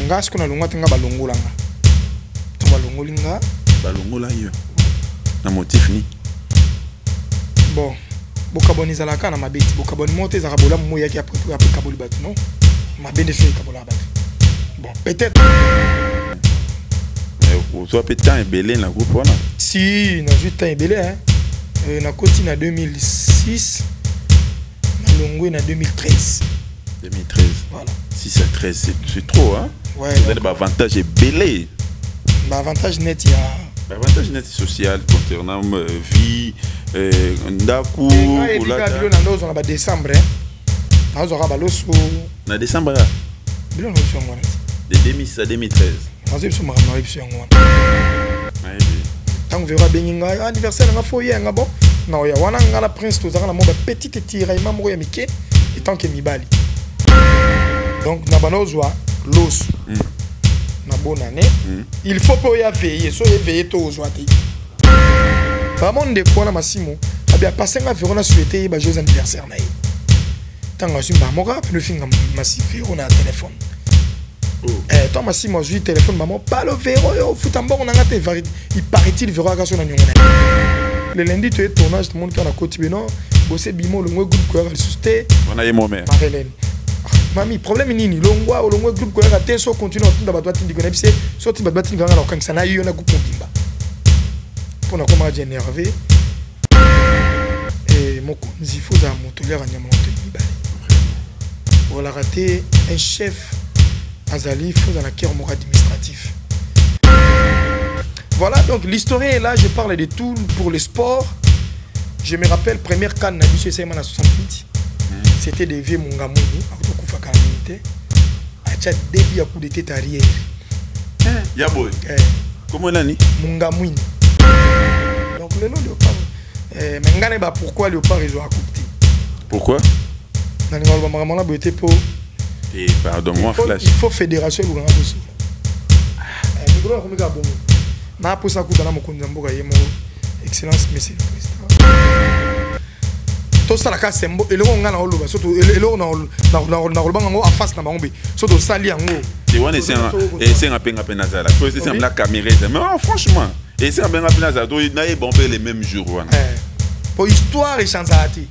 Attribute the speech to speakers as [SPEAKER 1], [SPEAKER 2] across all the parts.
[SPEAKER 1] nga siko na longo tenga balongola nga to balongolinga
[SPEAKER 2] balongola yo na motif ni
[SPEAKER 1] bon bokaboni zalaka na mabeti bokaboni mote za kabola moya ki après kaboli batu non mabende so kabola batu bon peut-être
[SPEAKER 2] ou soit peut-être un belé na groupe wana
[SPEAKER 1] si na juste un belé hein na koti na 2006 na longo na 2013 voilà 6 à 13 c'est trop hein ouais
[SPEAKER 2] vous avez des avantages belé
[SPEAKER 1] avantage net il y a
[SPEAKER 2] avantage net social concernant vie ndaku
[SPEAKER 1] ou la on a décembre hein on a baloso
[SPEAKER 2] na décembre
[SPEAKER 1] bilo no option ngwana
[SPEAKER 2] de 2006 à 2013
[SPEAKER 1] on a option ma option ngwana tant verra benga anniversaire nga foyer nga bon na ya wana nga la prince tozaka na mo ba petite tiraillement moko ya mike et tant que mibali donc na banozwa los na bonne année il faut pas y veiller so veiller to ozwati vraiment de quoi na Massimo abia passer nga verona souhaiter ba joyeux anniversaire na tanga simba moka le finga massif on a téléphone toi Massimo j'ai téléphone maman pas le véro yo futambo on a ngate il paraît-il véro ka so na nyongona le lundi tu es tournage tout le monde qui a la côte bino bosser bimo le groupe quoi le susté
[SPEAKER 2] on a mon mère
[SPEAKER 1] Marlène mami problème nini longwa groupe ko ngate so continue on doit tindi ko nepse so ti ba tindi ngana ko ngana yo na groupe bimba pour na comment énervé et mon faut za motolier à nyama motolier pour la rater un chef azali faut dans la guerre administratif. Voilà donc l'historien est là, je parle de tout pour le sport. Je me rappelle première canne na biso c'est en 68. C'était des vieux Mungamuni, akufa kalamité. Acha début à coup de tête arrière.
[SPEAKER 2] Ya boy. Comment nani?
[SPEAKER 1] Mungamuni. Donc le nom de léopard. Mais ngane ba pourquoi léopard ils ont accoupté.
[SPEAKER 2] Pourquoi?
[SPEAKER 1] Nani ngalo ba makamana boité pour
[SPEAKER 2] et pardon moi flash.
[SPEAKER 1] Il faut fédération lu ngana bosi. Micro ko mika bomo. Na posa ku kana mokonzi mboka yemo excellence monsieur le président. To sala ka sembo eloko ngana oloba soto eloko na olobanga ngo afase na bangombe soto sali yango.
[SPEAKER 2] Et on essaie un peu à Nazala. Faut essayer la caméra. Mais franchement, essayer un peu à Nazala. Il n'a pas les mêmes jours.
[SPEAKER 1] Pour histoire et chanzati.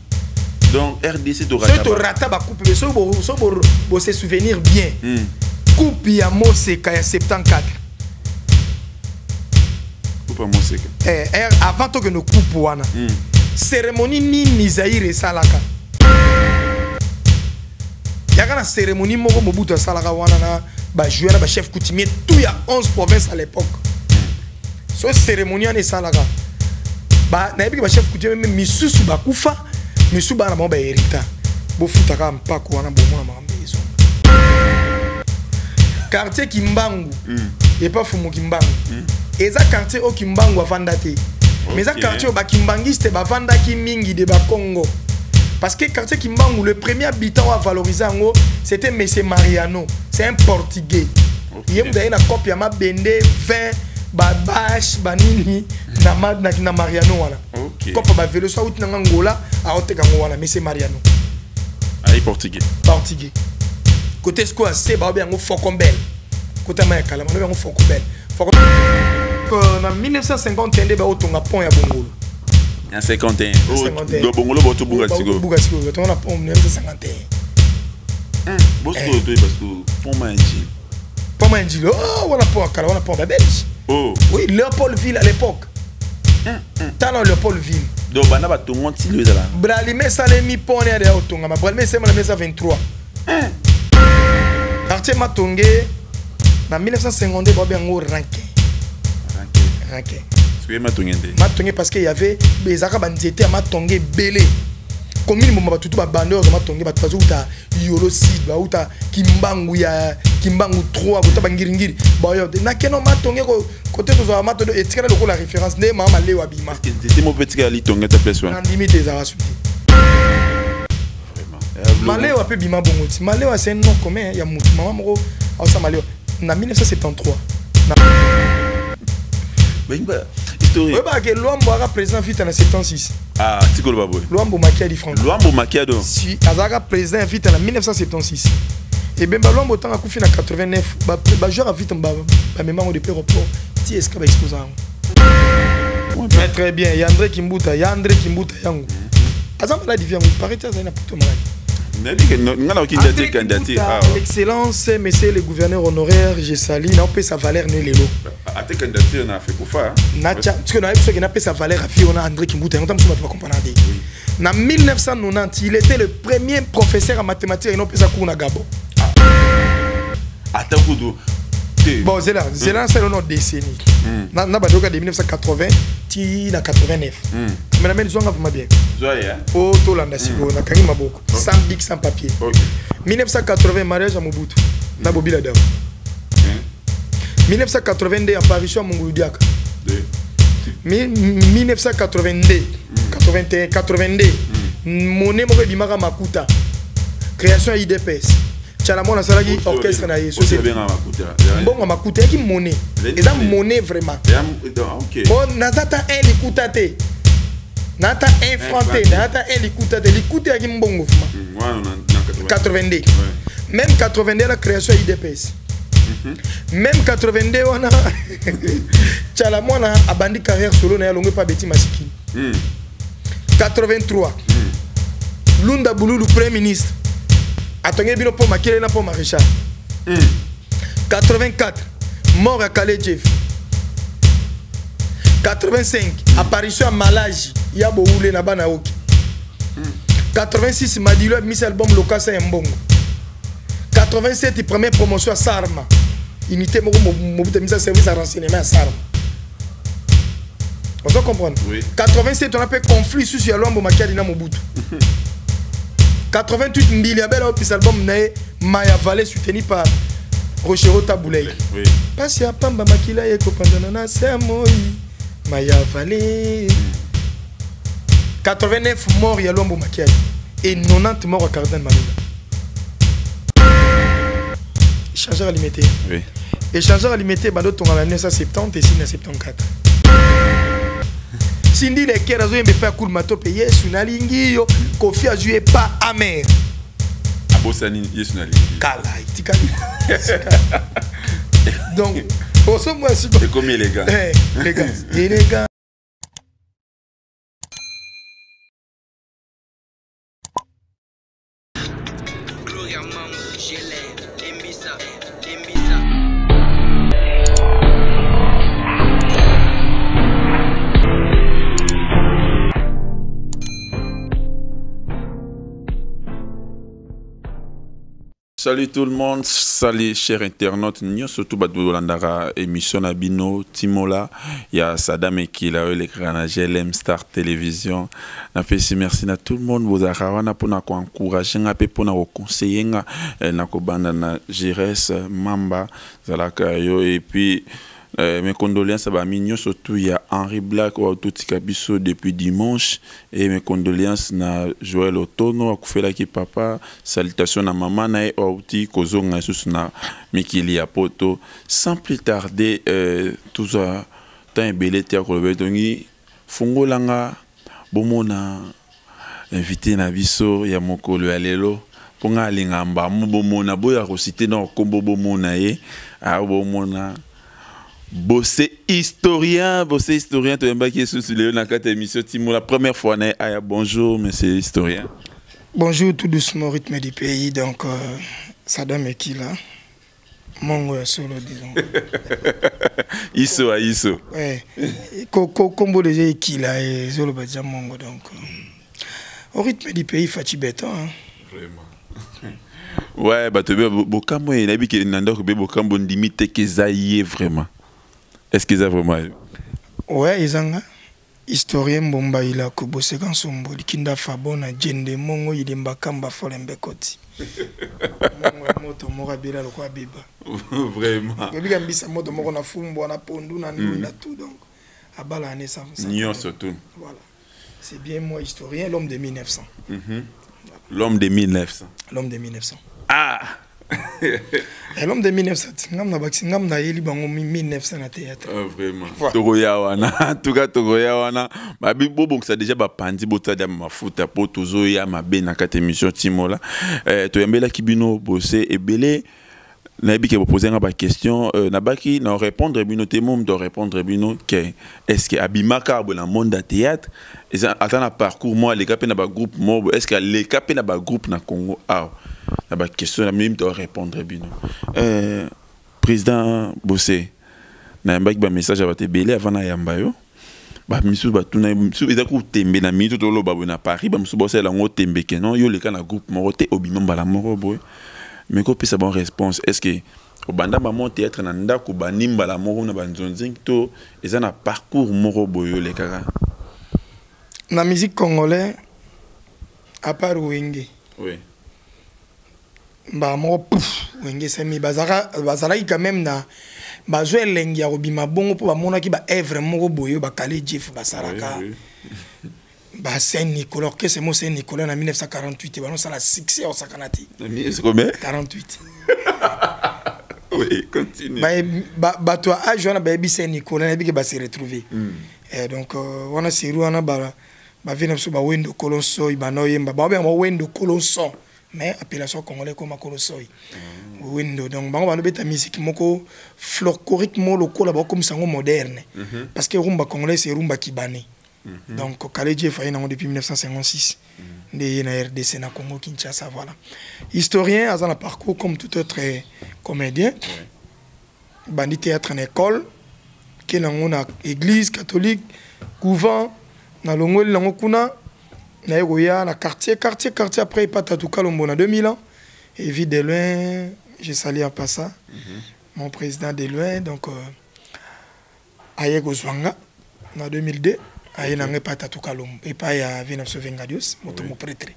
[SPEAKER 2] Donc RDC de
[SPEAKER 1] Rataba. Ce rata ba coupe mais so se souvenir bien. Coupe ya Moseka ya 74.
[SPEAKER 2] Coupe ya Moseka.
[SPEAKER 1] Avant que nous coupe wana. Cérémonie ni Nizaire salaka. Yaka na cérémonie moko Mobutu salaka wana na ba joueur ba chef coutumier tout ya 11 provinces à l'époque. So cérémonie en salaka. Ba na yebi ba chef coutumier même misusu ba kufa. Misu bana mo ba hérita bo futa ka mpako wana bo mona mabezo quartier Kimbangu et pas fumu Kimbangu eza quartier o Kimbangu avanda te mais ça quartier o ba kimbangiste ba vanda ki mingi de ba Congo parce que quartier Kimbangu le premier habitant à valoriser ngo c'était monsieur Mariano c'est un portugais yem d'ailleurs na copie ya mabende 20 ba bash banini na Mariano wana kopa ba velo sa uti na Angola a oteka ngo wana mais c'est Mariano
[SPEAKER 2] ay portugais
[SPEAKER 1] côté sko assez ba bien ngo Fokombel côté ma kala ma ngo Fokombel en 1951 ba otonga pont ya Bongolo
[SPEAKER 2] en 51 do Bongolo boto buga sigo
[SPEAKER 1] to na pont 1951
[SPEAKER 2] bosko to parce que pont
[SPEAKER 1] Manjilo oh wana pont kala wana pont ba Belge oui Léopoldville à l'époque Tano Léopoldville.
[SPEAKER 2] Donc bana ba to monti le là.
[SPEAKER 1] Bralime salemi pone ya otonga ma bralime c'est na 1923. Quartier Matongé na 1952 ba bien ngo ranké.
[SPEAKER 2] C'est
[SPEAKER 1] Matongé parce qu'il y avait des arabes nzete à Matongé belé. Commune mo ba tutu ba bandeur de Matongé ba twazo uta yolo sid ba uta Kimbangu ya Kimbangu 3 uta bangiringiri. Ba yo na keno Matongé ko côté de Zama to et tiré la référence ne mama lewa bima
[SPEAKER 2] c'était mon petit ali tonga ta personne
[SPEAKER 1] en limite des arasuti vraiment malewa pe bima bongoti malewa c'est un nom commun ya mutu mama moko au malewa na 1973 na
[SPEAKER 2] benga historique
[SPEAKER 1] ouais bah que Luambo a président vite en 76
[SPEAKER 2] ah tikolo baboy
[SPEAKER 1] Luambo Makia di France
[SPEAKER 2] Luambo Makia do
[SPEAKER 1] si azaka président vite en 1976 Et bien, Ballon Botan a couffé en 89. Joueur a vite un mémoire de report. Ti est-ce qu'il va exposer? Très bien. Il y a André Kimbuta. Il y a André Kimbuta. Azam la différence. Il paraît que ça n'a pas l'excellence, monsieur le gouverneur honoraire, j'ai sali, n'a pas sa valeur ni l'élo.
[SPEAKER 2] À tes candidatures, on a fait quoi?
[SPEAKER 1] Parce que n'a pas sa valeur à faire, on a André Kimbuta. On a comprendre. En 1990, il était le premier professeur en mathématiques et non pas sa cour na Gabon.
[SPEAKER 2] Attends,
[SPEAKER 1] bon, c'est là, c'est le nom décennie. Na badoka de 1980, ti na 89. Mais la même zone va bien.
[SPEAKER 2] Joya.
[SPEAKER 1] Oh, Tolanda Sigo, na kangi maboko. Sans bic, sans papier. 1980, mariage à Mobutu. Na Bobila Dao. 1982, apparition à Mongolou Diaka. 1982, 81, 82, Moné Mokwe Bimara Makuta. Création IDPS. Chalamon a salagi orchestre na yeso. Bon Makuta qui monnaie. Et ça monnaie vraiment. Bon nazata un likuta te. Nata un franc te, nata un likuta te. Likuta qui mbongo vraiment. 82. Même 82 la création IDPS. Même 82 on a Chalamon a bandi carrière solo na longue pas Betty Masiki. 83. Lunda Boulou premier ministre. Attendez bien pour Makele na pour Maréchal. 84, mort à Calais Jeff. 85, apparition à Malaji, Yabo Oule na Banaoki. 86, Madilo a mis l'album Lokasa Mbongo. 87, première promotion à Sarma. Unité Mobuta mise à service à renseignement à Sarma. On doit comprendre. Oui. 87, on appelle conflit sur Yalombo Makiadi na Mobutu. 88 Mbiliabel a pris album Nae Maya Valley soutenu par Rochero Taboulay. Oui. Parce à Pamba Makila et Kopandana Samoi Maya Valley. 89 morts Yalombo Makiadi et 90 morts à Cardin Malula. Échangeur à limité. Oui. Échangeur à limité, Bado Tonga en 1970 et 1974. Cindy les kera zo yembe pa kulmato pe Yesu na lingi yo Kofi a joué pas amer.
[SPEAKER 2] Abosani Yesu na lingi.
[SPEAKER 1] Kala itikali. Donc pour ce moi c'est
[SPEAKER 2] comme les gars.
[SPEAKER 1] Les gars.
[SPEAKER 2] Salut tout le monde, salut chers internautes, nous surtout Badoulandara émission Abino Timola, il y a Sadam Ekila, le grand GLM Star Télévision. Na fait merci à tout le monde vous arawana pour nous encourager, pour nous conseiller, na kobanda na Jires Mamba Zalakayo et puis mes condoléances à Mignon, surtout il y a Henri Black ou tout Kabiso depuis dimanche et mes condoléances à Joël Otono à Koufela qui papa, salutations à maman na outi kozonga sous na Mikili Apoto sans plus tarder tout ça temps belé tia ko betongi fungolanga bomona invité na biso ya mokolo ya lelo ponga lingamba bomona boya ko citer na kombo bomona ye a bomona Bossé historien, tu es qui est sous le émission Timo la première fois. Bonjour, monsieur historien.
[SPEAKER 1] Bonjour, tout doucement, rythme du pays. Donc, Sadam est qui là? Mon solo, disons.
[SPEAKER 2] Iso.
[SPEAKER 1] Ouais. Combo déjà est qui là? Et solo, bah, mongo. Donc, au rythme du pays, Fatih Béton.
[SPEAKER 2] Vraiment. Ouais, bah, tu veux, Bokambo, il a dit qu'il n'a pas de Bokambo, limite, que ça y est vraiment. Est-ce qu'ils ont vraiment...
[SPEAKER 1] Ouais, ils ont historien bomba il a kobosé quand sombo likinda fabona jende mongo il mbakamba folembe koti. Mongo moto mora bila lokwa biba.
[SPEAKER 2] Vraiment.
[SPEAKER 1] Biga mbisa moto moko na fumbo na pondu na ndunda tout donc abala ane ça.
[SPEAKER 2] Nyon surtout.
[SPEAKER 1] Voilà. C'est bien moi historien l'homme de 1900.
[SPEAKER 2] L'homme de 1900.
[SPEAKER 1] L'homme de 1900.
[SPEAKER 2] Ah.
[SPEAKER 1] Et l'homme de 1900, ngam na yeli bango 1900 na théâtre.
[SPEAKER 2] Vraiment. Togoya wana, tuka togoya wana. Ba bibo bon ça déjà ba pandi bota da mafuta po tozo ya mabe na kate émission Timola. To yambela kibino bosser ebele. Na bi ke poser nga question na baki na répondre bino témoin de répondre bino que est-ce que abimaka bo na monde de théâtre et attend un parcours moi les capé na ba groupe mo est-ce que les capé na ba groupe na Congo na ba question na même de répondre bino président Bossé na mbaki ba message ba te belé avant na yamba yo ba misu ba tuna misu eza ku tembe na minute to lo ba na Paris ba misu bossé la ngo tembe ke non yo le kana groupe mo te obimamba la moko boy mais qu'on puisse avoir une réponse est-ce que au banda ba mon théâtre na ndako ba nimba la moko na ba nzonzing to eza na parcours moko boyo le kaka
[SPEAKER 1] na musique congolais à part Wenge
[SPEAKER 2] oui
[SPEAKER 1] ba mo Wenge c'est mi bazara quand même na ba jouer lengi ya robima bongo po ba mona ki ba œuvre moko boyo ba kale Jeff ba saraka bah Saint-Nicolas, que c'est moi Saint-Nicolas en 1948, bah non ça la succès au Sakanati.
[SPEAKER 2] C'est combien?
[SPEAKER 1] 48.
[SPEAKER 2] Oui, continue.
[SPEAKER 1] Bah toi à Joana baby Saint-Nicolas, et bah s'est retrouvé. Et donc on a série on a bah vient sur bah Wendo Colosso, bah no yemba, bah bien Wendo Colosso, mais appellation congolais comme Colosso. Wendo donc bah on va nous mettre musique moko folklorique mo local bah comme sango moderne. Parce que rumba congolais c'est rumba kibane. Donc, Kaledji Faye depuis 1956, de RDC na Congo Kinshasa, voilà. Historien, a un parcours comme tout autre comédien. Bandit théâtre en école, qui est dans l'église catholique, couvent, dans l'ongol, dans l'okuna, dans le quartier après, pas tout Kalombo, dans 2000 ans. Et vie de loin, j'ai sali en passant, mon président de loin, donc, Ayego Zwanga, en 2002. Il n'y a pas de Kalom et pas à Vénus Vengadius, mon prêtre.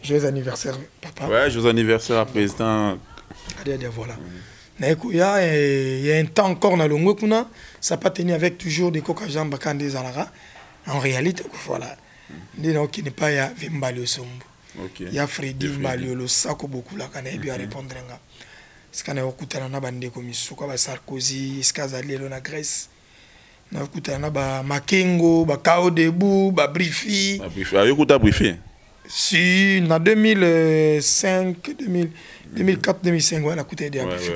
[SPEAKER 1] Joyeux anniversaire, papa.
[SPEAKER 2] Ouais, joyeux anniversaire, président.
[SPEAKER 1] Voilà. Il y a un temps encore dans le Ngokuna, ça n'a pas tenu avec toujours des coca-jambes Bakande Zalara. En réalité, voilà. Qui n'est pas à Vimbalio Sombo. Il y a Freddy Mbalio, le sac beaucoup là, quand il a répondre. Ce qu'on a écouté dans la bande comme Sarkozy, Skazali, la Grèce. Na kuta na ba Makengo, ba Kao Debout, ba Brifi.
[SPEAKER 2] Ayo kuta Brifi.
[SPEAKER 1] Si na 2005, 2004, 2005 ouais, na kuta de Brifi.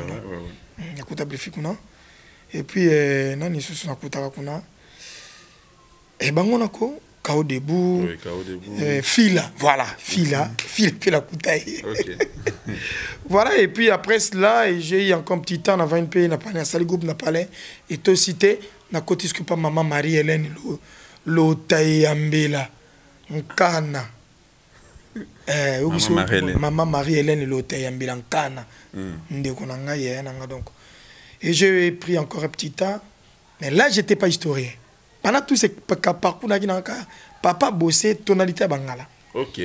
[SPEAKER 1] Na kuta Brifi kuna. Et puis nani susu na kuta kuna. Et bango nako Kao Debout.
[SPEAKER 2] Oui, Kao Debout.
[SPEAKER 1] Fila, voilà, Fila kuta. OK. Voilà, et puis après cela, j'ai eu encore un petit temps avant une pays n'a pas un seul groupe n'a pas et tout cité na kotis que pas maman Marie-Hélène lo Tayambela Nkana maman Marie-Hélène lo Tayambela Nkana ndeko na nga ye na nga donc et j'ai pris encore un petit temps mais là j'étais pas historien pendant tout ce parcours na papa bossé tonalité bangala. OK.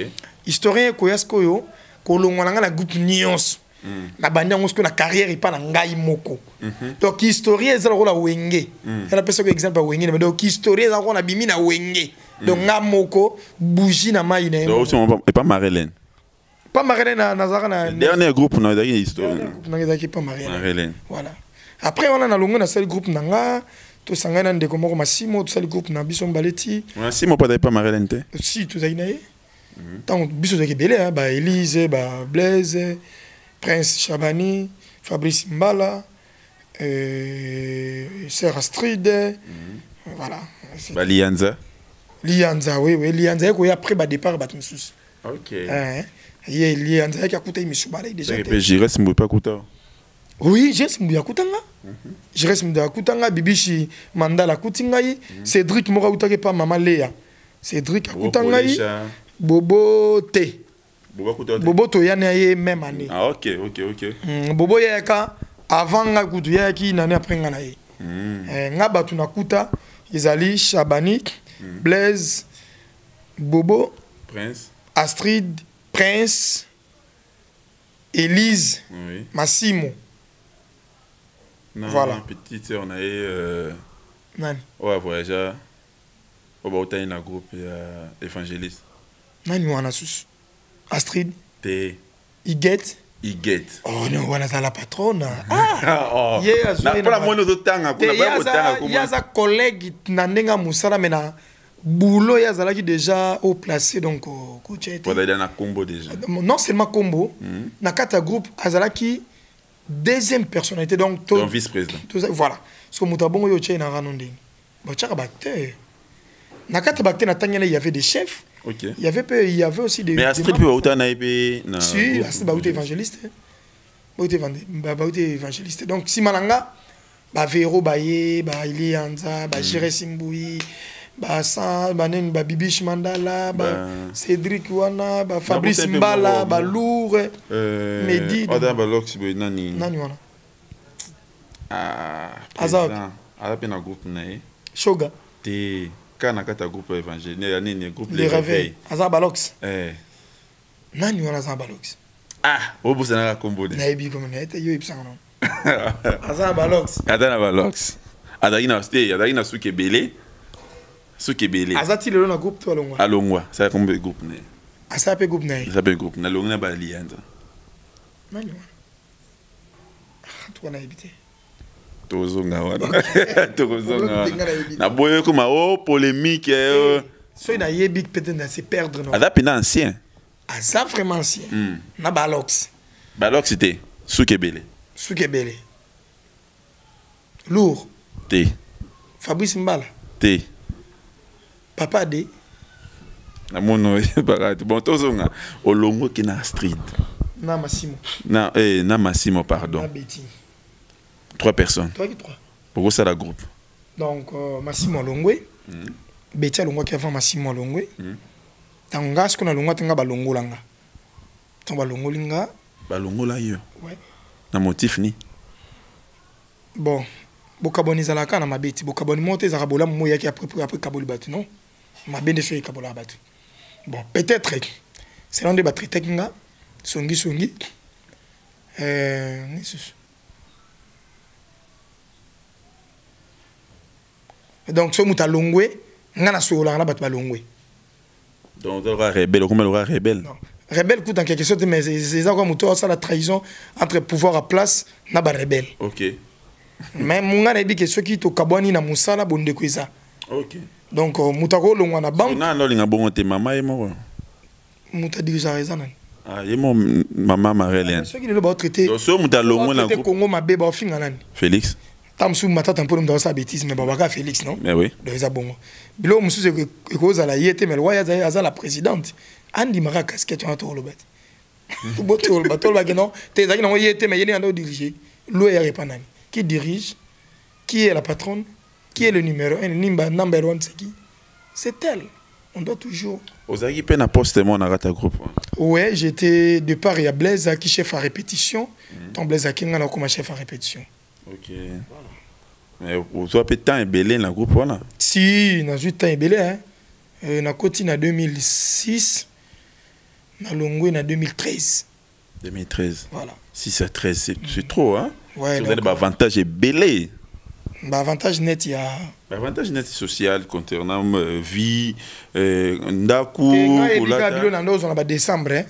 [SPEAKER 1] Historien koyasko yo kolongwana la groupe nyons na banda ngosko na carrière ipa na ngai moko donc historien ezala ko la Wenge la personne que exemple Wenge mais donc historien ezala ko na bimi na Wenge donc nga moko bougie na mai na
[SPEAKER 2] donc et pas Marie-Hélène
[SPEAKER 1] nazara na
[SPEAKER 2] dernier groupe na daki historien
[SPEAKER 1] na daki pas Marie-Hélène voilà après on a na longo na seul groupe nanga to sangana ndeko moko Massimo to seul groupe na biso Mbaleti
[SPEAKER 2] Massimo pas Marie-Hélène te
[SPEAKER 1] si tout ça inaye tant biso de belé ba Élise ba Blaise Prince Chabani Fabrice Mbala Sœur Astrid voilà
[SPEAKER 2] ba Lianza
[SPEAKER 1] oui Lianza ko après ba départ ba tmsus.
[SPEAKER 2] OK
[SPEAKER 1] Lianza qui a coûté misubala déjà
[SPEAKER 2] je reste mbo pas kuta
[SPEAKER 1] oui je reste mbo kutanga je reste mbo kutanga bibishi mandala kutinga Cédric moko utake pa maman Léa Cédric akutanga Bobo T. Bobo to yana ye même année.
[SPEAKER 2] Ah OK.
[SPEAKER 1] Bobo yaka avant nga kutu yaki nani après nga na ye. Nga batu na kuta izali Chabani, Blaise, Bobo,
[SPEAKER 2] Prince,
[SPEAKER 1] Astrid, Prince, Élise, Massimo.
[SPEAKER 2] Non,
[SPEAKER 1] voilà.
[SPEAKER 2] Petite sœur on a
[SPEAKER 1] nani.
[SPEAKER 2] Ouais, voyageur. Oba utani na groupe évangéliste.
[SPEAKER 1] Nani wana sus Astrid
[SPEAKER 2] T
[SPEAKER 1] Iguette
[SPEAKER 2] Il get.
[SPEAKER 1] Oh non, voilà, ça la patronne.
[SPEAKER 2] Ah, il
[SPEAKER 1] y a un collègue Nandenga Moussala, mais boulot, il y a déjà au placé. Donc,
[SPEAKER 2] combo déjà.
[SPEAKER 1] Non seulement combo, na kata groupe, Azalaki, deuxième personnalité. Donc,
[SPEAKER 2] vice-président.
[SPEAKER 1] Voilà. Parce que Moutabongo yo tché na ranonding. Bon, tchaka bakte. Na kata bakte na tanyana, il y avait des chefs.
[SPEAKER 2] Okay.
[SPEAKER 1] Il y avait aussi des.
[SPEAKER 2] Mais Astrid peut autant naïbe.
[SPEAKER 1] Si, Astrid Baouté évangéliste. Baouté évangéliste. Donc, si Malanga, ba Véro Baye, ba Ili Anza, ba Jéré Simboui, ba San, ba Nen, ba Bibish Mandala, ba Cédric Wana, ba Fabrice Mbala, ba Lour, Mehdi.
[SPEAKER 2] Oda Balox, Nani.
[SPEAKER 1] Nani Wana.
[SPEAKER 2] Ah,
[SPEAKER 1] Azad.
[SPEAKER 2] Azad na groupe naïe.
[SPEAKER 1] Shoga.
[SPEAKER 2] Te. Quand on a un groupe évangélique, groupe
[SPEAKER 1] Les réveils. Azar Balox.
[SPEAKER 2] Nani
[SPEAKER 1] on a Azar Balox.
[SPEAKER 2] Ah, au bout de la combo.
[SPEAKER 1] Naibi comme on était, yo ipsan non. Azar Balox.
[SPEAKER 2] Azar Balox. Adagina Souké Belé. Souké Belé.
[SPEAKER 1] Azar ti le na groupe toi Longwa.
[SPEAKER 2] Alongwa, ça comme groupe né.
[SPEAKER 1] Azar pe groupe né.
[SPEAKER 2] Ça pe groupe na Longwa ba lianza.
[SPEAKER 1] Nani toi na habité.
[SPEAKER 2] Tozonga wana tozonga na boye comme polémique
[SPEAKER 1] so na yebik peut-être na se perdre non
[SPEAKER 2] ada pena ancien
[SPEAKER 1] asa vraiment ancien na Balox
[SPEAKER 2] c'était Soukebele
[SPEAKER 1] lourd
[SPEAKER 2] te
[SPEAKER 1] Fabrice Mbala
[SPEAKER 2] te
[SPEAKER 1] papa de
[SPEAKER 2] na mono barat bon tozonga olongo ki na Astrid
[SPEAKER 1] na Massimo
[SPEAKER 2] na Massimo pardon
[SPEAKER 1] na Betty.
[SPEAKER 2] 3 personnes.
[SPEAKER 1] 3.
[SPEAKER 2] Pourquoi ça la groupe?
[SPEAKER 1] Donc, Massimo Longwe, Betty Longwe qui avant Massimo Longwe. Tanga ce qu'on a Longwe tanga balongo langa. Tanga balongo linga.
[SPEAKER 2] Balongo là yo.
[SPEAKER 1] Ouais.
[SPEAKER 2] Na motif ni.
[SPEAKER 1] Bon, bokaboni zalaka na mabeti, bokaboni monte za kabola moya qui après kaboli batu non. Ma bende so kabola batu. Bon, peut-être c'est l'un des batteries techniques songi. Donc, si tu as longwe, tu as longwe.
[SPEAKER 2] Donc, tu as rebelle. Comment tu as rebelle?
[SPEAKER 1] Rebelle, en quelque sorte, mais c'est ça comme la trahison entre pouvoir à place et la rebelle.
[SPEAKER 2] Ok.
[SPEAKER 1] Mais mon a dit que ceux qui sont kabani na musala bonde kweza.
[SPEAKER 2] Ok.
[SPEAKER 1] Donc, mutako longwa na banque.
[SPEAKER 2] Non, non, bon te maman et moi.
[SPEAKER 1] Muta dirige raison.
[SPEAKER 2] Ah, et mon maman Marlène.
[SPEAKER 1] Ceux qui le ba traité.
[SPEAKER 2] Donc, ceux muta longwa na
[SPEAKER 1] Congo ma beba finga nani.
[SPEAKER 2] Félix.
[SPEAKER 1] Tamsou matata un peu dans sa bêtise mais babaka Félix non
[SPEAKER 2] mais oui
[SPEAKER 1] donc ça bon bilo musu c'est que cause à la yete mais loya za la présidente andi mara casquette on to lobat boto le bateau ba non te za non yete mais yene ando diriger loya repanani qui dirige qui est la patronne qui est le numéro 1 number 1 c'est qui c'est elle on doit toujours
[SPEAKER 2] Ozaki peine à poste mon arata groupe
[SPEAKER 1] ouais j'étais de part il y a Blaise qui chef à répétition ton Blaise qui ngana comme chef à répétition.
[SPEAKER 2] Ok. Mais vous avez temps ébélé dans le groupe là?
[SPEAKER 1] Si, dans 8 temps ébélé. Hein. Na Koti en 2006, na Longwe en 2013.
[SPEAKER 2] 2013.
[SPEAKER 1] Voilà.
[SPEAKER 2] 6 à 13, c'est trop, hein?
[SPEAKER 1] Ouais.
[SPEAKER 2] Vous avez des avantages ébélés.
[SPEAKER 1] Avantage net, il y a.
[SPEAKER 2] Avantage net social concernant vie, ndaku.
[SPEAKER 1] On a décembre.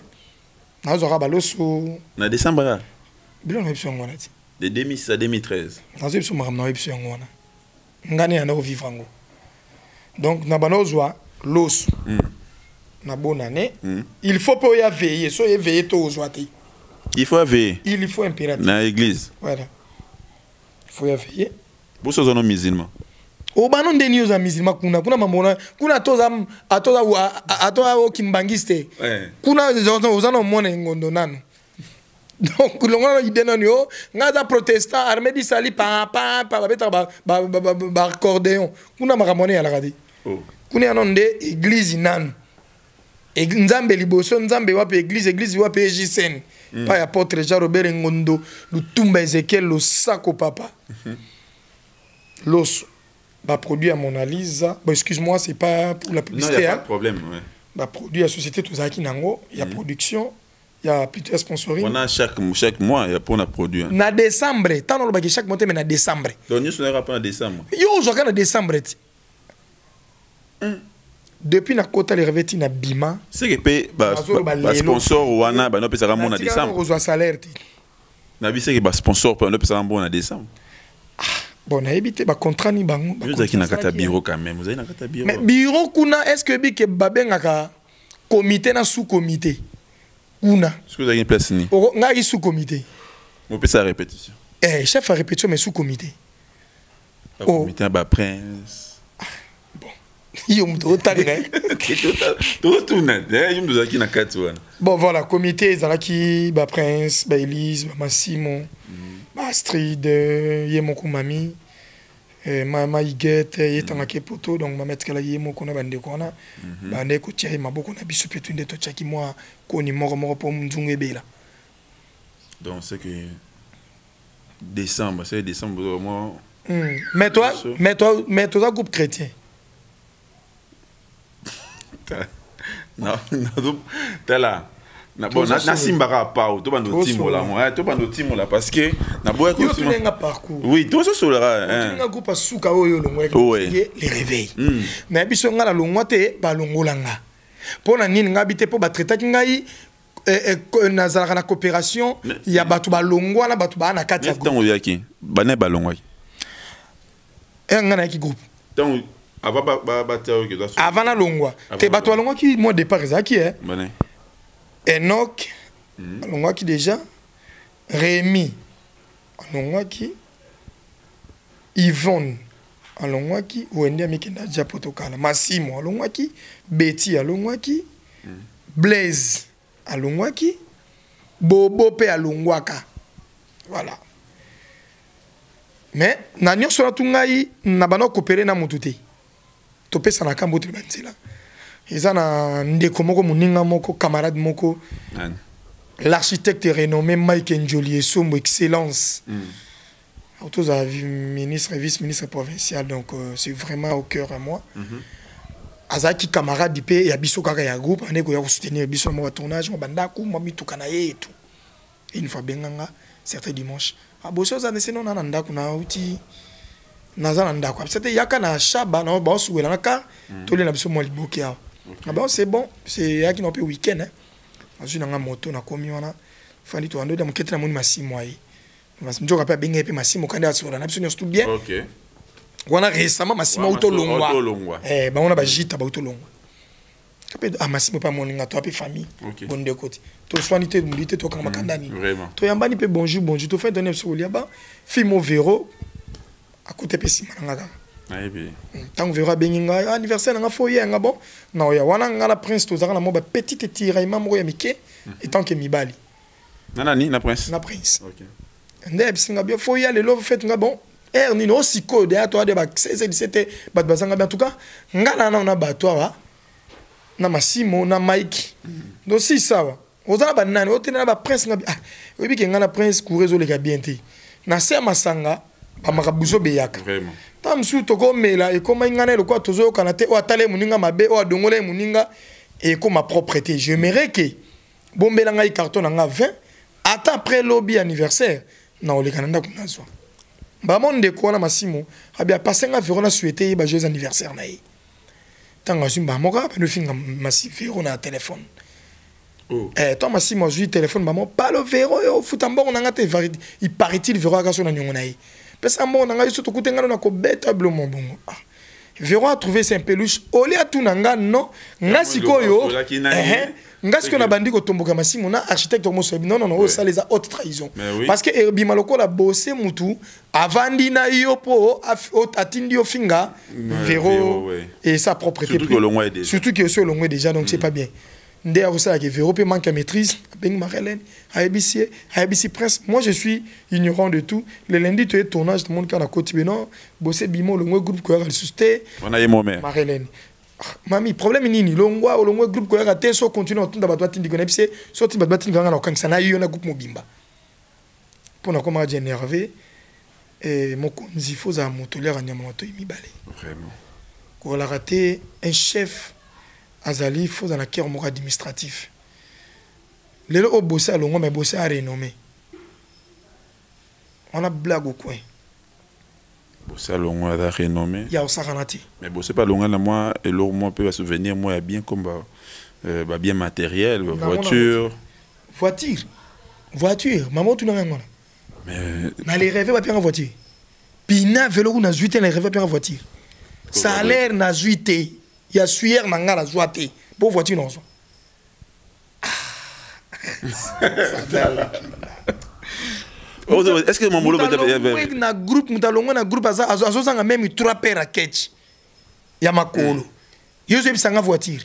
[SPEAKER 1] On a
[SPEAKER 2] décembre.
[SPEAKER 1] De
[SPEAKER 2] 2006 à 2013.
[SPEAKER 1] Donc, na bonne année. Il faut pas y veiller. So y veiller tôt aux
[SPEAKER 2] il faut veiller.
[SPEAKER 1] Il faut impératif.
[SPEAKER 2] Dans l'église.
[SPEAKER 1] Voilà. Il faut y veiller.
[SPEAKER 2] Vous êtes un musulman.
[SPEAKER 1] O banon de news a musulman kuna mamona kuna toza kimbangiste. Kuna ozana mona ngondo nano. Donc, l'on idée non yo, ngaza protestant armée di sali pa beta ba accordéon. Kuna makamone ya la radi. Kuna anonde église nan. Nzambe liboso nzambe wape église wape EJCN. Pas apôtre Jean Robert Ngondo, Lutumba Ezekiel lo sako papa. L'os ba produit à Mona Lisa. Bon excuse-moi, c'est pas pour la publicité.
[SPEAKER 2] Non, il y a pas de problème, ouais.
[SPEAKER 1] Ba produit à société Tozaki Nango, il y a production. Il y a plutôt sponsoring.
[SPEAKER 2] On a chaque mois, il y a pour la produire.
[SPEAKER 1] Na décembre, tant on le chaque mois, mais na décembre.
[SPEAKER 2] Donc nous sommes en décembre.
[SPEAKER 1] Yo, je regarde en décembre. depuis na kota les revêtis na bima
[SPEAKER 2] c'est que paye sponsor wana ba no pesa ramon na décembre
[SPEAKER 1] reçoit salaire ti
[SPEAKER 2] na bi c'est que ba sponsor pa no pesa ramon na décembre
[SPEAKER 1] bon na ebité ba contrat ni bango
[SPEAKER 2] vous avez na kata bureau quand même vous avez na kata bureau
[SPEAKER 1] mais bureau kuna est-ce que bi ke babengaka comité na sous comité kuna
[SPEAKER 2] est-ce que vous avez une place ni
[SPEAKER 1] nga sous comité
[SPEAKER 2] on peut ça répétition
[SPEAKER 1] chef à répétition mais sous comité
[SPEAKER 2] comité ba prince
[SPEAKER 1] bon voilà comité ezalaki ba prince ba Elise ba Massimo ba Astrid yemoko mami mama Igete yetangaki poto donc mametkala yemoko na bandeko wana bande ko tia maboko na biso petu nde to tiaki moi koni moko po mzungu ebela
[SPEAKER 2] donc c'est que décembre c'est décembre moi
[SPEAKER 1] mais toi un groupe chrétien.
[SPEAKER 2] Non, t'es là. Bon, na simbara pas ou to bando timola moi, to bando timola parce que na boya ko
[SPEAKER 1] parcours.
[SPEAKER 2] Oui, tout ça solera.
[SPEAKER 1] Tu nga groupe suka oyo longwa les réveils. Mais biso nga la longwa te ba longolanga. Pona nini nga bité po ba traiter ngai nazala na coopération ya batu ba longwa na batu ba na kati ya groupe.
[SPEAKER 2] Tango yaki, bane ba longwa.
[SPEAKER 1] Nga na ki groupe.
[SPEAKER 2] Tango
[SPEAKER 1] avant la longwa te bato longwa qui moi départ ezaki Enoch longwa qui déjà Rémi longwa qui Yvonne longwa qui Wendy amikenda ja protocole Massimo longwa qui Betty longwa qui Blaise longwa qui Bobo pe longwaka voilà mais na nyonso na tungai na bana coopérer na mututé topesa na kambo te banzela eza na ndeko moko muninga moko camarade moko l'architecte renommé Mike Njoli Sombo excellence autour à ministre et vice-ministre provincial donc c'est vraiment au cœur à moi azaki camarade dipé ya biso kaka ya groupe ndeko ya soutenir biso mo tournage mo bandako mo mitukana ye tout une fois benganga certain dimanche aboso za neseno na ndako na uti nazana ndako c'était yaka na shaba na ba suwela naka toli na biso mo liboki awa ba c'est bon c'est yaki no pe week-end azu na moto na komi wana fandi to ando da mukete na moni Massimo ai Massimo ka pe benga pe Massimo kanda asura na biso nyonso tout bien
[SPEAKER 2] OK
[SPEAKER 1] wana récemment Massimo utolongwa ba ona ba jita ba utolongwa kape Massimo pa moninga to pe famille bon de côté to soinité mulité to kama kandani
[SPEAKER 2] vraiment
[SPEAKER 1] to yambani pe bonjour to fait donner sur liaba fimo vero à côté pesima ngaka tant verra benga anniversaire nga foyer nga bon na ya wana nga la prince to zaka na mo ba petite tiraillement mo ya mike et tant que mibali
[SPEAKER 2] nani na prince
[SPEAKER 1] OK ndé bisinga bien foyer le love fait nga bon ni no siko de ato de ba 16 17 bat bazanga bien en tout cas nga na bato wa na Massimo na Mike donc si ça va ozala ba nani otena ba prince nga obi ke nga na prince courezo le ka bien te na se masanga ba makabuzo beyaka
[SPEAKER 2] vraiment
[SPEAKER 1] tam su to ko mela e koma ngana le quoi tozo kana te o atale muninga mabe o adongole muninga et comme ma propreté j'aimerais que bombela ngai carton nga 20 attends après lobby anniversaire na ole kananda kunazwa ba monde ko na Massimo abia passer nga verona souhaiter ba joyeux anniversaire na yi tanga zimba moka ba no finga Massimo na téléphone toi Massimo j'ai téléphone maman pas le véro yo futambongo nanga te il paraît-il véro ka so na nyongo na yi pesa mbongo nanga yo to kutenga na ko beta blomon bongo véro a trouvé c'est un peluche oli atunanga non nga sikoyo nga sikoyo na bandi ko tomboka Massimo na architecte mo so non ça les a haute trahison parce que Herbie Maloko la bossé mutu avandi na yo po atindi yo finga véro et sa propreté surtout que sur longwe déjà donc c'est pas bien ndé a ça que véro peut manque maîtrise ben Marlène ABC Prince moi je suis ignorant de tout le lundi tu es tournage tout le monde qui a la côte non bosser bimo le groupe ko ya susté
[SPEAKER 2] on a yemome
[SPEAKER 1] Marlène mami problème nini longwa groupe ko ya te so continue on tunda batwa tindi ko nebise so ti batwa tindi ngana okangisa na yo na groupe mobimba pona koma énervé et mokonzi foza motolera nyama moto imibale
[SPEAKER 2] vraiment
[SPEAKER 1] ko la raté un chef azali faut dans la cœur moko administratif les au bosser à longo mais bosser à renommé on a blague au coin
[SPEAKER 2] C'est à longue à renommé.
[SPEAKER 1] Il y a au Saranati.
[SPEAKER 2] Mais bon, c'est pas longue à moi, et l'autre moi peut se souvenir, moi, il y a bien comme bien matériel, voiture.
[SPEAKER 1] Voiture, maman, tu n'as rien.
[SPEAKER 2] Mais.
[SPEAKER 1] Mais les rêves, pas en voiture. Pina, vélo, ou n'a zuité, les rêves, pas en voiture. Salaire, n'a zuité. Il y a suyer, n'a pas la zoité. Pour voiture, non.
[SPEAKER 2] Est-ce que mon boulot va
[SPEAKER 1] être na groupe na groupe azozanga même 3 paires à catch ya makolo yo zo bisanga voiture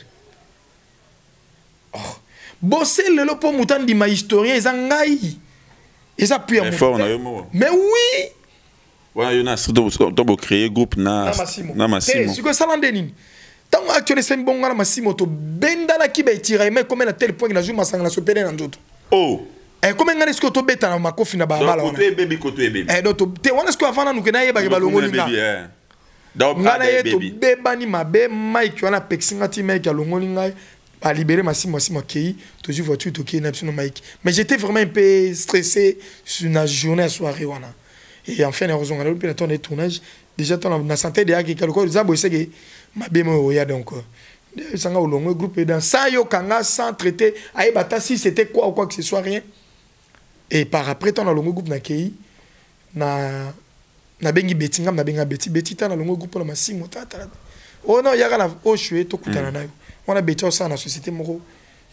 [SPEAKER 1] bosser lelo po mutandi ma historien ezangai eza pure mais oui
[SPEAKER 2] voilà yo na to créer groupe na Massimo
[SPEAKER 1] c'est que ça landeni tant actuellement c'est bon na Massimo to bendala ki ba tira mais comme na tel point que na jour masanga na sopere na nzoto comment est-ce que tu bêtes dans ma coffre na babala
[SPEAKER 2] wana bébé koto bébé
[SPEAKER 1] donc te wana est-ce que avant nous que na yeba ke balongoli nga ngana ye to bebani mabe Mike wana pexinga ti Mike alongoli ngai ba libérer Massimo kei to ju voiture to kei na bino Mike mais j'étais vraiment un peu stressé sur la journée soirée wana et enfin heureusement on a eu le temps de tournage déjà ton na santé de yaki quelque chose zabo seke mabe mo ya donc sanga olongo groupe dans ça yo kanga sans traiter ayebata si c'était quoi ou quoi que ce soit rien. Et par après, tu as le groupe na Kei, na bengi beti ngam na benga beti ta na longo groupe na Massimo ta. Oh non, ya la o choué to kutana na yo. On a beti ça na société moko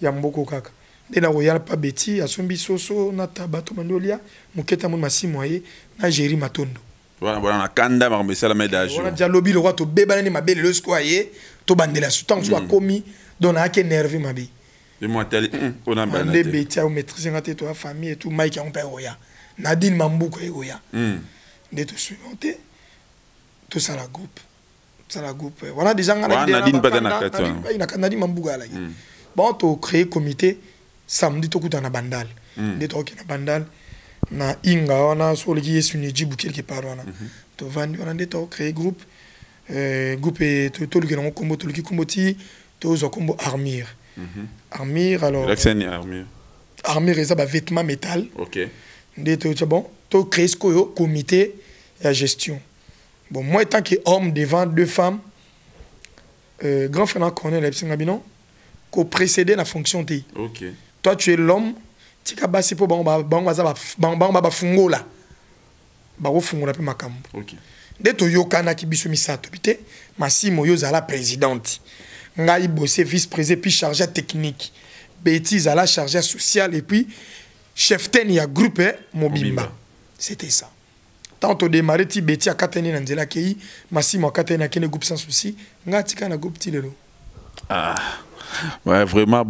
[SPEAKER 1] ya mboko kaka. De na royal pa beti asombi soso na tabato mandolia muketa mon Massimo ye na Jéri Matondo.
[SPEAKER 2] Voilà na kanda ma mesala médage.
[SPEAKER 1] On a déjà lobby le roi to bebana ni mabele le square ye to bandela sutan so komi don na ke nerve mabe.
[SPEAKER 2] Et moi, on a
[SPEAKER 1] un des bêtises, on maîtrise la famille et tout. Mike a un père Oya. Nadine Mambouko et Oya. De tout suivant, tout ça la groupe. Ça la groupe. Voilà des gens.
[SPEAKER 2] Nadine pas dans la quête.
[SPEAKER 1] Il a Nadine Mambouga là. Bon, tu as créé comité samedi, tu as un bandal. De tu as un bandal. Na Inga, on a sur le guillet sur Nijibou quelque part. Tu as créé groupe. Groupe et tu as le combo, tu as le combo, tu as le combo Armir. Armir, alors. Armir, c'est un vêtement métal.
[SPEAKER 2] Ok.
[SPEAKER 1] Bon, tu as créé ce comité de gestion. Bon, moi, étant qu'homme devant 2 femmes, grand frère connaît les Psingabino, qui précédé la fonction T.
[SPEAKER 2] Ok.
[SPEAKER 1] Toi, tu es l'homme, tu as basé pour Bamba Fungola. Baro Fungola, puis Makam.
[SPEAKER 2] Ok.
[SPEAKER 1] Dès que Yokana qui biso misato, Massimo Yoza la présidente. Ngai bossé vice-président puis chargé technique. Bêtise à la chargé social et puis chef ten ya groupe Mobimba. C'était ça. Tant au démarré ti bêti à katene nanzela kei Massimo a katene kene groupe sans souci. Nga tika na groupe ti lelo.
[SPEAKER 2] Ah. Ouais, vraiment,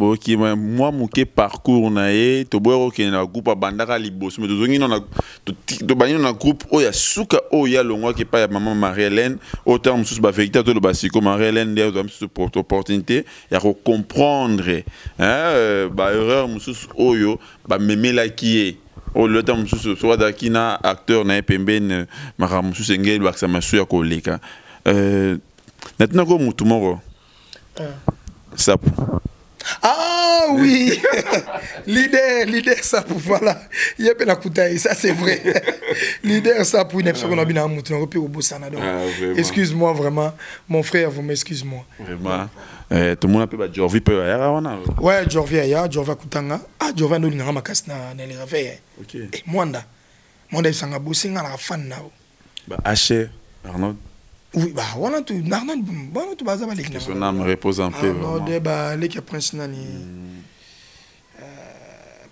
[SPEAKER 2] moi, mon parcours, nae, to boire qui na groupe à bandara libos, mais to na to bani na groupe o ya suka o ya longwa qui pa ya maman Marie-Hélène, autant musus ba vérité to le basiko Marie-Hélène de musus pour opportunité ya comprendre ba erreur musus oyo ba memela qui o le temps musus soit dakina acteur na pemben mara musus engel ba ça masu ya koleka maintenant ko mutumoro Sapu.
[SPEAKER 1] Ah oui, leader Sapu, voilà. Il y a la koutaï, ça c'est vrai. Leader Sapu, il n'y a pas de bien à excuse-moi vraiment, mon frère, vous m'excuse-moi.
[SPEAKER 2] Vraiment. Tout le monde a pu battre Jorvi peu ailleurs.
[SPEAKER 1] Ouais, Jorvi ailleurs, Jorvi Koutanga. Ah, Jorvi nous n'a pas cassé dans les réveils. Ok. Et Mwanda il s'en a bossé dans la fan là.
[SPEAKER 2] Bah, Haché, Arnaud.
[SPEAKER 1] Oui, bah, on a tout. Bon, tout bazar avec
[SPEAKER 2] son âme repose en paix.
[SPEAKER 1] Non, débat, les qui prince nani.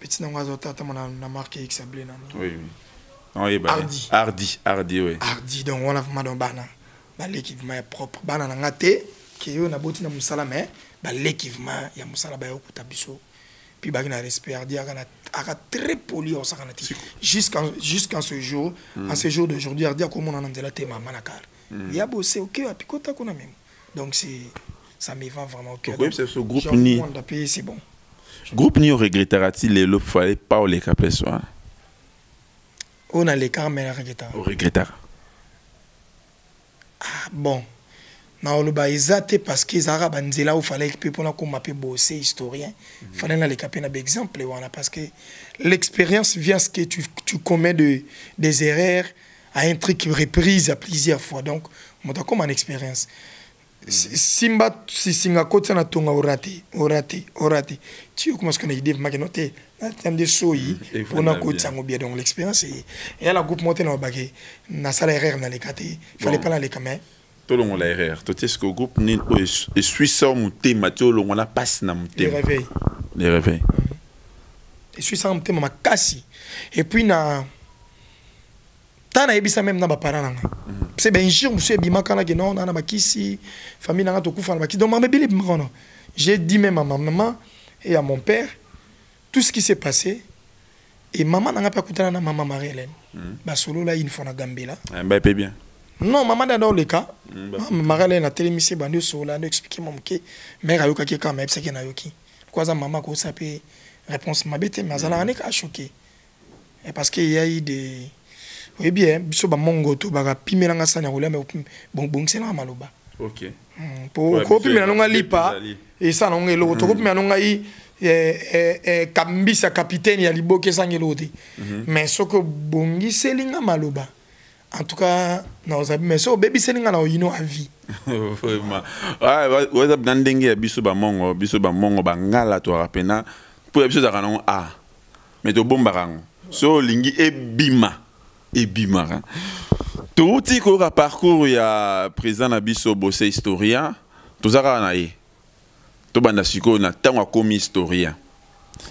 [SPEAKER 1] Petit nom oiseau, t'as mon marqué qui s'appelait nani.
[SPEAKER 2] Oui, oui. Hardy, oui.
[SPEAKER 1] Hardy, donc on a vraiment dans bana. Bah, l'équipement est propre. Bana n'a gâté, qui est on a bouti dans Moussala, mais bah, l'équipement, il y a Moussala, bah, au tabiso. Puis bah, il y a respect, Hardy, a très poli au Sakanati. Jusqu'en ce jour, en ce jour d'aujourd'hui, Hardy a comment on a la thème à Manakar. Il y a bossé au cœur, puis quand on a même. Donc ça me va vraiment au cœur.
[SPEAKER 2] Oui, c'est ce groupe ni.
[SPEAKER 1] C'est bon.
[SPEAKER 2] Groupe ni regrettera-t-il les lots fallait pas les caper soir.
[SPEAKER 1] On a les cas mais on regretta.
[SPEAKER 2] On regrettera.
[SPEAKER 1] Ah bon. Non, le bas exact parce qu'ils arabes là où fallait que pour qu'on m'appelle bosser historien. Fallait les caper un exemple parce que l'expérience vient ce que tu commets des erreurs. à un truc reprise à plusieurs fois. Donc, moi, comme une expérience. Simba, si singa kota na tonga orate. Tu comment est-ce qu'on a dit ma noté na des soyi pour na kota ngo bien donc l'expérience et la groupe monter na bagé na sala erreur na les kate fallait pas la les camé
[SPEAKER 2] tout le monde la erreur tout est-ce que groupe ni et suisse mon thème tout le monde passe na mon thème les réveils
[SPEAKER 1] et suisse mon thème ma kasi et puis na tana ebisa même na ba parents c'est bien sûr monsieur bimakana que non na bakisi famille na to kufa na bakisi donc maman bili bimakana j'ai dit même à ma maman et à mon père tout ce qui s'est passé et maman n'a pas écouté na maman Marie-Hélène ba solo là une fois na Gambela
[SPEAKER 2] bah peut bien
[SPEAKER 1] non maman dans le cas Marie-Hélène a télémisé bandi solo là expliquer mon que mère ayoka ki quand même c'est que na yoki quoi ça maman ko sapé réponse ma bête mais ça n'a pas choqué parce qu'il y a eu des oui bien biso ba mongo to ba pimela nga sanya kola mais bon c'est na maloba
[SPEAKER 2] OK
[SPEAKER 1] pour ko pimela nga lipa et ça non ngelo to ko pimela nga i kambisa capitaine ya liboke sangelo te mais soko bongi selinga maloba en tout cas non ça mais so baby selinga na yino a vie
[SPEAKER 2] vraiment ah ouais ndenge biso ba mongo bangala to rapena pour biso za kanon ah mais to bomba rango so lingi ebima Bimara. Tout ce qu'on a parcours, il y a président Nabiso Bossé historien. Tout ça, on a eu. Tout le monde a tant commis historien.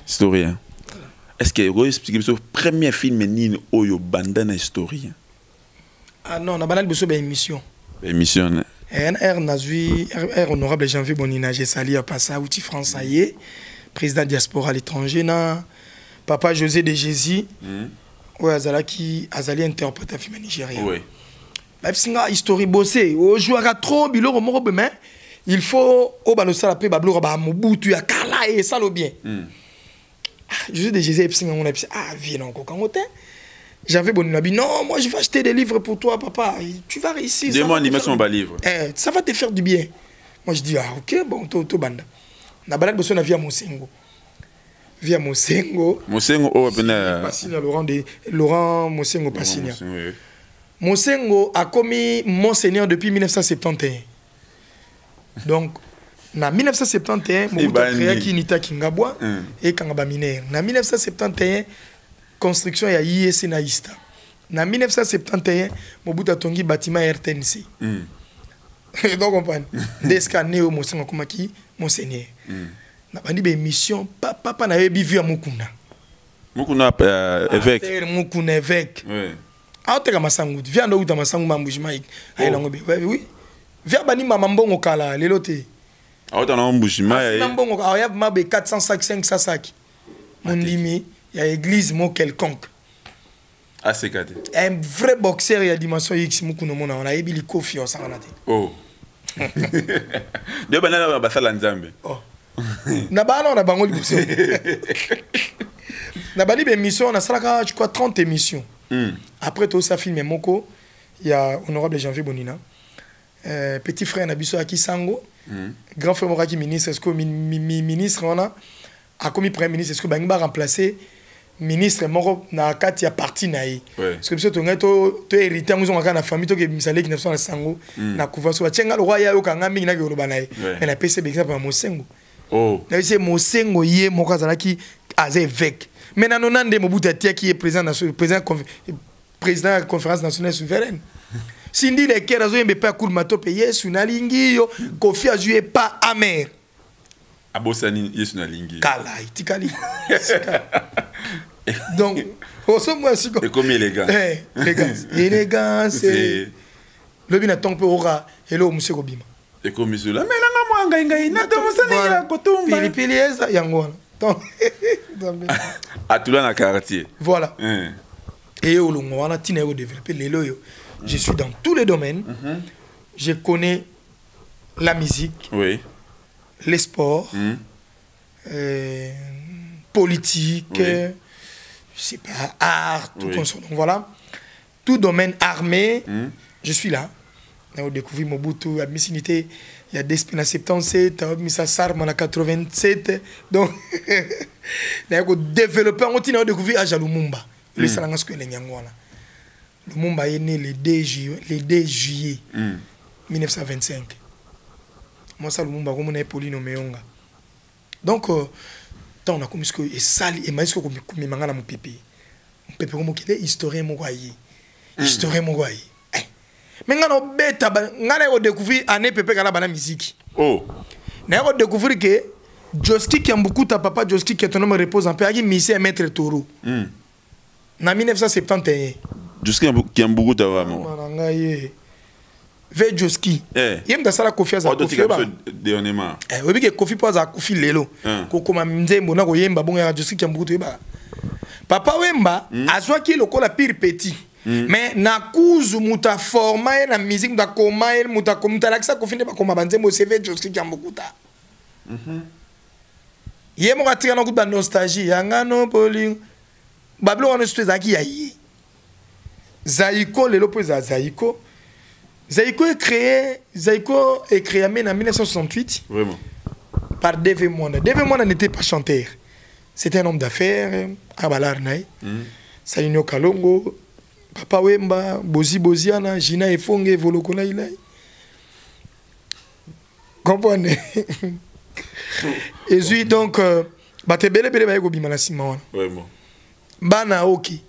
[SPEAKER 2] Est-ce que vous expliquez le premier film ni Oyo Bandana historien? Ah
[SPEAKER 1] non, on a banal besoin d'émission.
[SPEAKER 2] Émission.
[SPEAKER 1] R honorable Janvier Bonina, j'ai sali à Passa, outil français, président diaspora à l'étranger, papa José de Jésus. Oui, Azali interprète un film nigérien. Oui. Même si la histoire bossée, au joueur trop bilo mais il faut au banosa la paix bablo ba mobutu ya kala et ça le bien. Je suis déjà on a viens encore quand on j'avais bon nabi non moi je vais acheter des livres pour toi papa tu vas réussir.
[SPEAKER 2] Dis-moi il met son bas livre.
[SPEAKER 1] Ça va te faire du bien. Moi je dis OK bon to banda. Na balade bosso na via Mosengo. Via Mosengo
[SPEAKER 2] oh ben
[SPEAKER 1] Laurent Mosengo Passigna. Mosengo a commis Monseigneur depuis 1971. Donc en 1971 Mobutu a créé Kinita Kingabwa et Kangaba Minère. En 1971 construction ya IEC Naïsta. En 1971 Mobutu a tongi bâtiment RTNC. Donc on parle d'escaner au Mosengo comme qui Monseigneur. Na bandi be mission papa na yebi vu Mukuna
[SPEAKER 2] évêque
[SPEAKER 1] Mukuna évêque oui aoteka masangu via ndo uta masangu mambujima ay lango be oui via bani mama mbongo kala lelo te
[SPEAKER 2] aota na mambujima
[SPEAKER 1] ya mbongo aya mabe 400 sacs 500 sacs mon limi ya église mo quelconque
[SPEAKER 2] asekate
[SPEAKER 1] un vrai boxeur ya dimension X Mukuna mona on a yebi li kofi osangana te
[SPEAKER 2] oh de banana basala nzambe
[SPEAKER 1] oh na bana on a bango liboso na bali be émission on a salaka je crois 30 émissions après tout ça film moko il y a honorable Janvier Bonina petit frère Nabiso Akisango grand frère Moraki ministre est-ce que ministre on a commis premier ministre est-ce que bangba remplacer ministre moko na kati ya parti naï parce que biso to ngato to hérité nguzo ngaka na famille to ke misale ki na sango na kuvaso ba chenga lo ya yo kanga mingi na ke lo banaï mais na PC exemple à Mosengo. Oh. C'est Mosengo yé mokazalaki az évêque. Mais na nonande Mobutu Atia qui est président de la conférence nationale souveraine. Sindi les kera zo yembe pa cool matope yesu na lingi yo Kofi a joué pas amer.
[SPEAKER 2] Abosani yesu na lingi.
[SPEAKER 1] Kala itikali. Donc oso moi si
[SPEAKER 2] et comme élégant.
[SPEAKER 1] Élégance. Le bina tombe ora hello monsieur Kobima.
[SPEAKER 2] Et comme monsieur là mais là ngai na to mosani ya kotumba.
[SPEAKER 1] Pili eza yango. Donc
[SPEAKER 2] à tout dans le quartier.
[SPEAKER 1] Voilà. Et au long on a tine au développer les loyo. Je suis dans tous les domaines. Je connais la musique.
[SPEAKER 2] Oui.
[SPEAKER 1] Les sports. Politique. Oui. Je sais pas art tout comme ça. Donc voilà. Tout domaine armé. Je suis là. On a découvert Mobutu, à Missinité, il y a Despina 77, Missa Sarma en 87. Donc, on a développé, on a découvert à Jalumumba. Le Salangas que les Nyangwana. Lumumba est né le 2 juillet 1925. Moi, ça, Lumumba, comme on est Pauline Meonga. Donc, tant on a comme ce que et sali et maïs comme mangana mon pépé. Mon pépé comme qu'il est historien mon guayi. Historien mon guayi. Mais ngano beta ngana o découvrir année pépé kala bana musique. Oh. Na o découvrir que Joski qui a beaucoup ta papa Joski qui ton nom repose en paix a mis un maître taureau. Na 1971.
[SPEAKER 2] Joski qui a beaucoup ta vraiment.
[SPEAKER 1] Manangaye. Ve Joski. Yem da sala Kofi za Kofi ba.
[SPEAKER 2] Dernièrement.
[SPEAKER 1] Oui que Kofi pas za Kofi lelo. Ko koma nzembo na ko yemba bonga Joski qui a beaucoup ba. Papa Wemba azwa ki lokola pire petit. Mais na kuzu muta forma na musique da koma el muta komta laksa Kofi ne ba koma banzembo CV Joski qui a beaucoup ta. Yemo ka tika na ku ba nostalgie yanga no poli. Bablo on est zaki yayi. Zaiko lelo po za Zaiko. Zaiko est créé en 1968. Vraiment. Par Dave Mwanda. Dave Mwanda n'était pas chanteur. C'était un homme d'affaires. Abalarnaï. Salinyo Kalongo. Papa Wemba. Bozi Boziana. Gina Efonge. Volokona Ilai. Comprenez? Et puis donc, bate bele bele baye gobi malasima wana. Vraiment. Bana oki.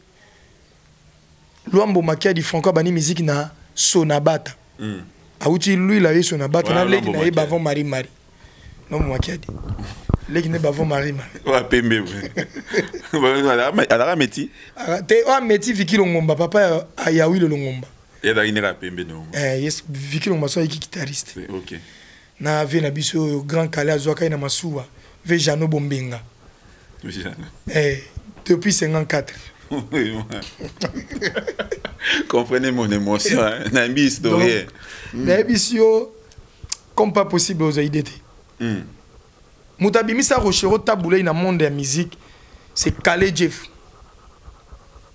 [SPEAKER 1] Luambo makia di franco bani musique na Sonabata. Auti lui il avait Sonabata na leki na bavon Marie Marie. Non makia di. Leki ne bavon Marie Marie.
[SPEAKER 2] Wa pembe. Ala meti.
[SPEAKER 1] Te wa meti Viki Longomba papa ya wi le Longomba.
[SPEAKER 2] Et da inera pembe no.
[SPEAKER 1] Yes Viki Longomba so guitariste.
[SPEAKER 2] OK.
[SPEAKER 1] Na ve na biso grand Kala Zoaka na Masuwa. Ve Jano Bombenga. Depuis 54.
[SPEAKER 2] Comprenez mon émotion, un ami historien.
[SPEAKER 1] N'abisio comme pas possible aux idées. Moutabimisa Rochero taboulé dans le monde de la musique, c'est Kale Jeff.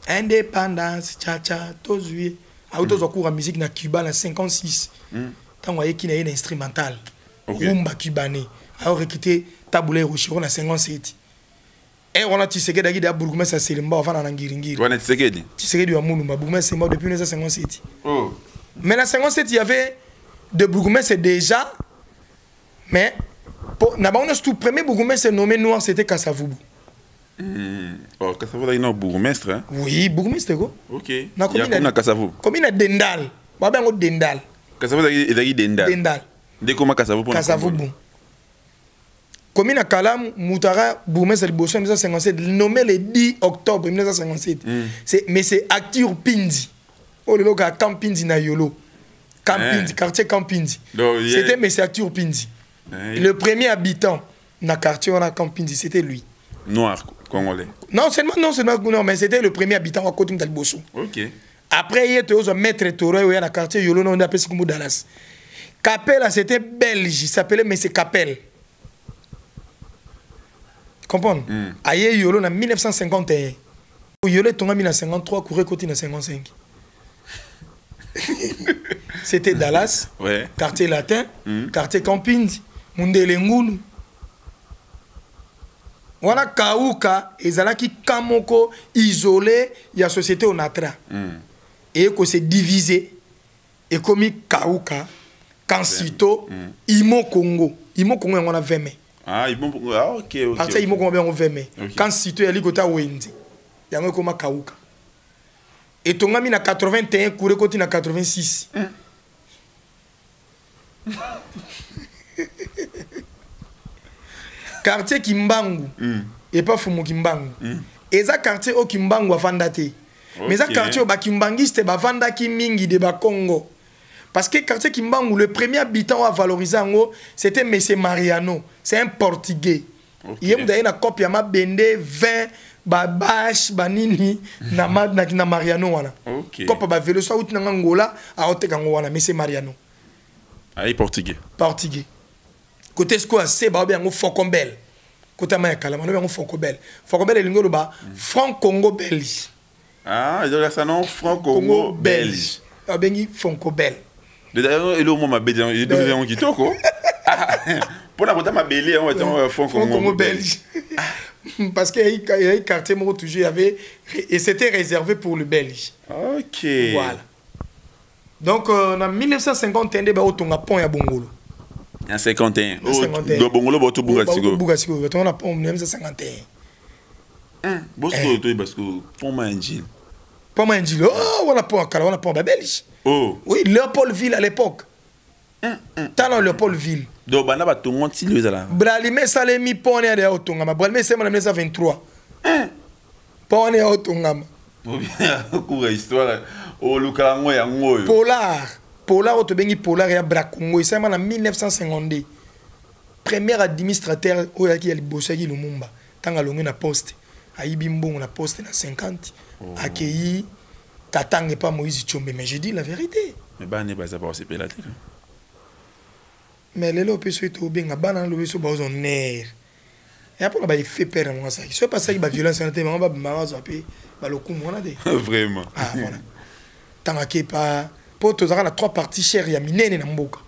[SPEAKER 1] Indépendance, cha-cha, tozui. Autos au cours de musique na Cuba en 56. Tant voyez qu'il y a un instrumental. Rumba cubané. Alors recruté taboulé Rochero en 57. Et on a Tshisekedi qui a bourgmestre à Selimba avant en Ngiringiri. On a Tshisekedi à Moulumba, bourgmestre mort depuis 1957. Oh. Mais en 57 il y avait de bourgmestre déjà, mais d'abord notre premier bourgmestre nommé noir c'était Kassavubu.
[SPEAKER 2] Oh, Kassavubu là il y a un bourgmestre hein? Oui,
[SPEAKER 1] bourgmestre quoi.
[SPEAKER 2] OK. Il y a Kassavubu.
[SPEAKER 1] Comme il a Dendal. Ba ben Dendal.
[SPEAKER 2] Kassavubu il y a Dendal. Dendal. De comment Kassavubu?
[SPEAKER 1] Kassavubu. Commune à Kalam, Moutara, Bourgmestre de Bosso, 1957, nommé le 10 octobre 1957. Mais c'est Acteur Pindi. Oh, le local Camp Pindi na Yolo. Camp Pindi, quartier Camp Pindi. C'était M. Acteur Pindi. Le premier habitant dans le quartier, on a Camp Pindi, c'était lui.
[SPEAKER 2] Noir, congolais.
[SPEAKER 1] Non, seulement non, mais c'était le premier habitant à côté de Bosso. Ok. Après, il y a un maître Toré, il y a un quartier Yolo, on a appelé ça comme Dallas. Capel, c'était belge, il s'appelait M. Capel. Comprendre? Aïe Yolo en 1951. Yolo est tombé en 1953, courait côté en 55. C'était Dallas, quartier latin, quartier camping, Mundelengulu. Voilà Kauka, ezalaki Kamoko isolé, il y a société Onatra. Et que c'est divisé. Et comme Kauka, Kansito, Imo Congo. Imo Congo, on a 20 mai.
[SPEAKER 2] Ah, ok.
[SPEAKER 1] Parce qu'il m'a bien ouvert. Quand si tu es allé côté Wendy, il y a un comme Kauka. Et ton ami na 81, courait côté na 86. Quartier Kimbangu, et pas Fumu Kimbangu. Et ça quartier au Kimbangu a Fandate. Mais ça quartier au Bakimbangiste, ba Fandaki Mingi de Bakongo. Parce que quartier Kimbangu, le premier habitant à valoriser en haut, c'était M. Mariano. C'est un Portugais. Il y a une copie à ma bende, 20, babash, banini, na Mariano. Ok. Comme ba vélo, soit ou Angola, à Otekangoana, M. Mariano.
[SPEAKER 2] Ah, il est portugais.
[SPEAKER 1] Portugais. Côté ce qu'on sait, bah, bien, Focombel. Côté Maya Kalama, on a Focombel. Focombel est l'ingolo, bah, Franc-Congo-Belge.
[SPEAKER 2] Ah, il y a ça non, Franc-Congo-Belge.
[SPEAKER 1] Ah, bien, Foncobel.
[SPEAKER 2] D'ailleurs, il est au moment où il est au Kitoko. Pour la ma belle, on va dire Franc-Congo belge.
[SPEAKER 1] Parce qu'il y a un quartier toujours, il y avait, et c'était réservé pour le Belge.
[SPEAKER 2] Ok.
[SPEAKER 1] Voilà. Donc, en 1951, il y a un pont à Bongolo.
[SPEAKER 2] En 51.
[SPEAKER 1] En 51.
[SPEAKER 2] Le Bongolo, il y a Bougassigo.
[SPEAKER 1] Bougassigo, il y a un pont en 1951.
[SPEAKER 2] Parce que pont Manjil.
[SPEAKER 1] Pont Manjil, oh, on a pont à Kala, on a pont à Belge.
[SPEAKER 2] Oh.
[SPEAKER 1] Oui, Léopoldville à l'époque. Talon Léopoldville.
[SPEAKER 2] Donc, on a tout le monde qui est là.
[SPEAKER 1] Bralimé Salemi pont à Otongama. Bralimé c'est en 1923. Pont à Otongama.
[SPEAKER 2] Cours histoire. Oh, Lukalango et Angoyo.
[SPEAKER 1] Polar. Polar, Otobengi Polar et Brakongo. C'est en 1952. Premier administrateur, qui a bossé qui Lumumba. Tant à l'ongé na poste. A Ibimbo, on a poste na 50. Accueilli. Tatang et pas Moïse Tchombe. Mais j'ai dit la vérité.
[SPEAKER 2] Mais bah, n'est pas ça pour se payer la télé.
[SPEAKER 1] Mais les lois peuvent être bien à banan le vaisseau bas en air. Et après on va fait perdre moi ça. C'est pas ça qui va violence en termes on va marrer zapper bah le coup on a des.
[SPEAKER 2] Vraiment.
[SPEAKER 1] Ah voilà. Tant que pas pour tous la trois parties chères ya minene na mboka.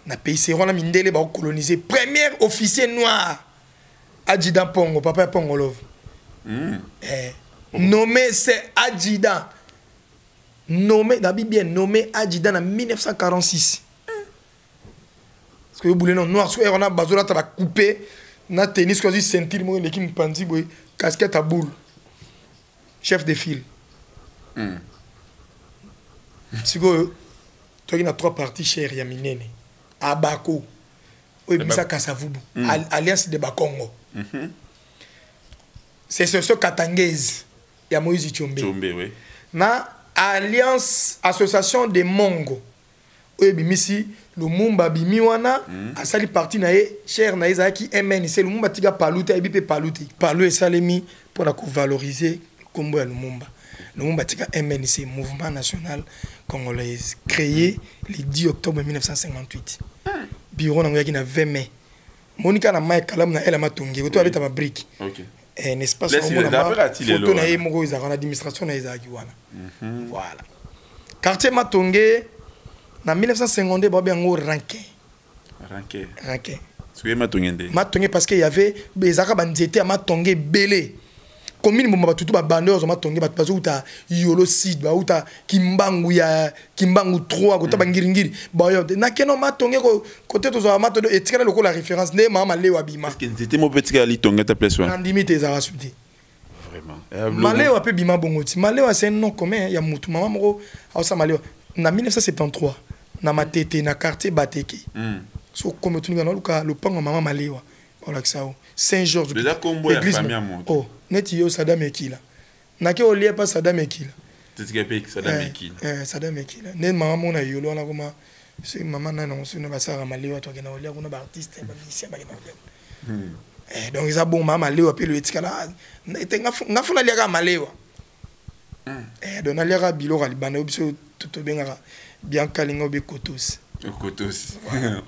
[SPEAKER 1] Na pays c'est on a mindele ba coloniser premier officier noir adjudant Pongo papa Pongo love. Nommé c'est adjudant. Nommé d'habitude bien nommé adjudant en 1946. Parce que vous voulez non noir on a bazola ta coupé na tennis quasi ceinture moi l'équipe pandi boy casquette à boule chef de file si vous toi qui na trois parties chères ya minene abako o bisa kasavubu alliance de Bakongo c'est ce Katangese ya Moïse Tchombe
[SPEAKER 2] oui
[SPEAKER 1] na alliance association de Mongo o bimisi Lumumba bimiwana asali parti na ye cher na ezaki MNC Lumumba tiga paluta ebipe paluti palu esalemi pour la valoriser kombo ya Lumumba tiga MNC Mouvement National Congolais créé le 10 octobre 1958 bureau na ngaki na 20 mai Monica na Mike Kalam na elle matongi oto abeta ba brique un espace au monde photo na ye moko ezaka na administration na ezaki wana voilà quartier Matongé en 1952, il y a un rankin. Matongé parce qu'il y avait des Arabes qui étaient à Matongé belé. Comme il y a tout le bandeur à Matongé, parce que il y a Yolo Sid, ou Kimbangu 3, ou Bangiringiri. Il y a Matongé côté de Matongé, et tu as la référence, ne m'a malé ou abima.
[SPEAKER 2] Parce que c'était mon petit gars, il tongue ta place.
[SPEAKER 1] En limite, ils ont suivi.
[SPEAKER 2] Vraiment.
[SPEAKER 1] Malé ou Bima Bongoti. Malé c'est un nom commun, il y a Moutou Maman Moro, en 1973. Na matete na quartier Bateke. So comme tu ngana le pango mama malewa. Ola kisao. Saint-Georges.
[SPEAKER 2] Déjà combo ya famille mon.
[SPEAKER 1] Oh, neti yo Saddam Ekila. Na ke olie pas Saddam Ekila.
[SPEAKER 2] Tete ke pe Saddam Ekila.
[SPEAKER 1] Saddam Ekila. Ne mama mona yolo na koma c'est maman na non sino basara malewa to kena olia kuna ba artiste ba musicien ba kena. Donc ils a bon mama malewa pe le etikala. Nga funa lia ka malewa. Donc na lia ka bilora libana obiso tout bengara. Bien kalingo be kotos.
[SPEAKER 2] Kotos.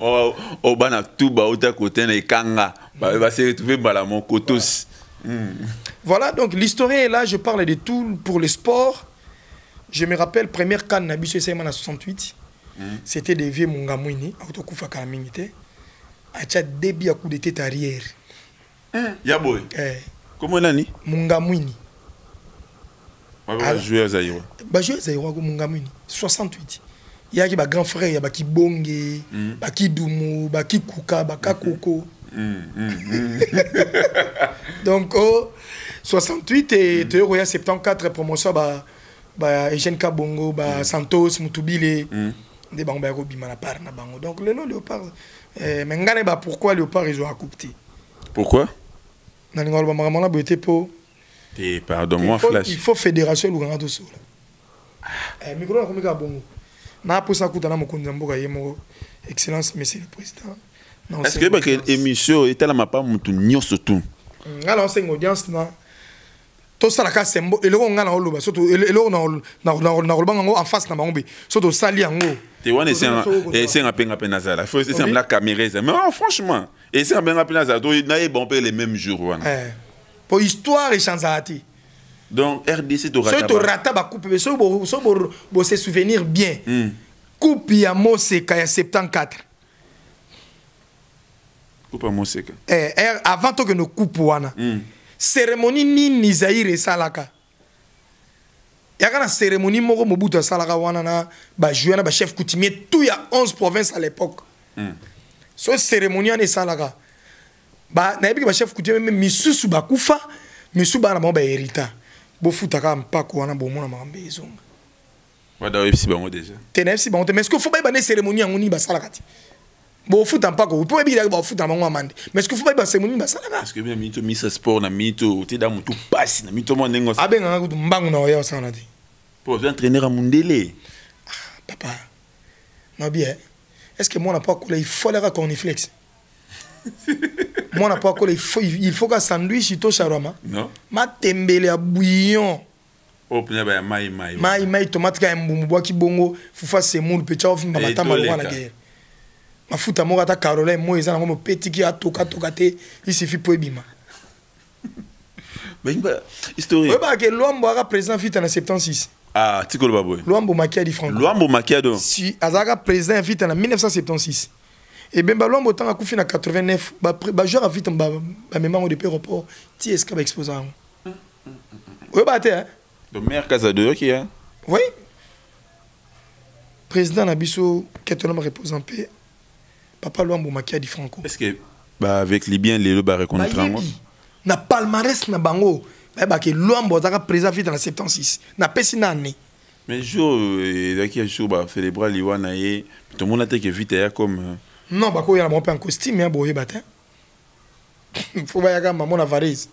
[SPEAKER 2] Oh bana tout ba ota côté na kanga. Ba se retrouver balamon kotos.
[SPEAKER 1] Voilà donc l'historien est là, je parle de tout pour le sport. Je me rappelle première CAN na biso en 68. C'était des vieux Mungamwini, autokufa kalamingité. Acha débit à coup de tête arrière.
[SPEAKER 2] Ya boy. Comment nani?
[SPEAKER 1] Mungamwini.
[SPEAKER 2] Ba joueur Zaïwa.
[SPEAKER 1] Ba joueur Zaïwa ko Mungamwini 68. Il y a qui ba grand frère, il y a qui Bongé, ba qui Dumu, ba qui Kuka, ba Kakoko. Donc 68 et il y a 74 promotion ba Eugène Kabongo, ba Santos Mutubile, des bamba ko bimana par na bango. Donc le Léopard mais ngane ba pourquoi Léopard ils ont accoupté.
[SPEAKER 2] Pourquoi?
[SPEAKER 1] Na ngolo ba maramana boté po.
[SPEAKER 2] Pardon-moi flash.
[SPEAKER 1] Il faut fédération Luganga to sola. Micro na komika bongo. Na posa kutana mokonzi mboka yemo excellence monsieur le président.
[SPEAKER 2] Est-ce que parce émission était là ma pas mutu nyoso tout.
[SPEAKER 1] Ngala on sing audience na to sala ka sembo eloko ngana oloba surtout eloko na olobanga ngo en face na bango be surtout sali yango.
[SPEAKER 2] Te wana c'est un penga penazala. Faut c'est la caméra mais franchement et c'est un penga penazala to na e bon les mêmes jours wana.
[SPEAKER 1] Pour histoire et chanzati.
[SPEAKER 2] Donc RDC to
[SPEAKER 1] rata. So to rata ba coupe so bo se souvenir bien. Coupe ya Mose kaya 74.
[SPEAKER 2] Coupe Moseka.
[SPEAKER 1] Avant que nous coupe wana. Cérémonie ni Nizaïre salaka. Il y a une cérémonie moko Mobutu salaka wana na ba jouer na ba chef coutumier tout il y a 11 provinces à l'époque. So cérémonie en salaka. Ba na yebi ba chef coutumier même misusu ba kufa, misusu ba na ba hérita. Bo futaka mpako wana bo mona mambe ezonga.
[SPEAKER 2] Wada websi bango déjà.
[SPEAKER 1] Tenefsi bango mais est-ce que faut pas ba cérémonie ngoni ba salaka ti. Bo futa mpako, vous pouvez bien ba futa bango amande. Mais est-ce que faut pas ba cérémonie ba salaka? Parce
[SPEAKER 2] que bien mito misa sport na mito te da mutu passe na mito mo nengo.
[SPEAKER 1] Abenga kutu mbangu na oya sana ti.
[SPEAKER 2] Pour entraîner à Mundele.
[SPEAKER 1] Papa, non bien. Est-ce que moi n'a pas collé? Il faut les corniflex. Moi n'a pas collé. Il faut qu'un sandwich ito charoma.
[SPEAKER 2] Non.
[SPEAKER 1] Ma tembele à bouillon.
[SPEAKER 2] Oh, pena ba mai.
[SPEAKER 1] Mai tomate ka mbumbu bwa kibongo. Fufa semoule pecha ofi mbata malwa na guerre. Ma futa mo ata Caroline mo ezana mo petit ki atoka te. Il suffit pour ebima.
[SPEAKER 2] Mais histoire.
[SPEAKER 1] Ouais ba que Luambo a président vite en 76.
[SPEAKER 2] Ah, Tikolo Baboy.
[SPEAKER 1] Luambo Makiadi Franco.
[SPEAKER 2] Luambo Makiado.
[SPEAKER 1] Si Azaka président vite en 1976. Et bien Luambo tant a couffé en 89. Ba joueur vite ba mémoire de report. Ti est-ce qu'il va exposer. Oui bah t'es hein.
[SPEAKER 2] Donc maire Casadeur qui est.
[SPEAKER 1] Oui. Président Nabiso qui est un homme reposé en paix. Papa Luambo Makiadi Franco.
[SPEAKER 2] Est-ce que bah avec Libyen les ba reconnaître en
[SPEAKER 1] na palmarès na bango. Bah que Luambo a président vite en 76. Na pesi na année.
[SPEAKER 2] Mais jour qui a jour bah célébrer Liwana et tout le monde a été que vite comme
[SPEAKER 1] non bah quoi il y a mon père en costume mais boye batin. Faut pas y avoir maman na valise.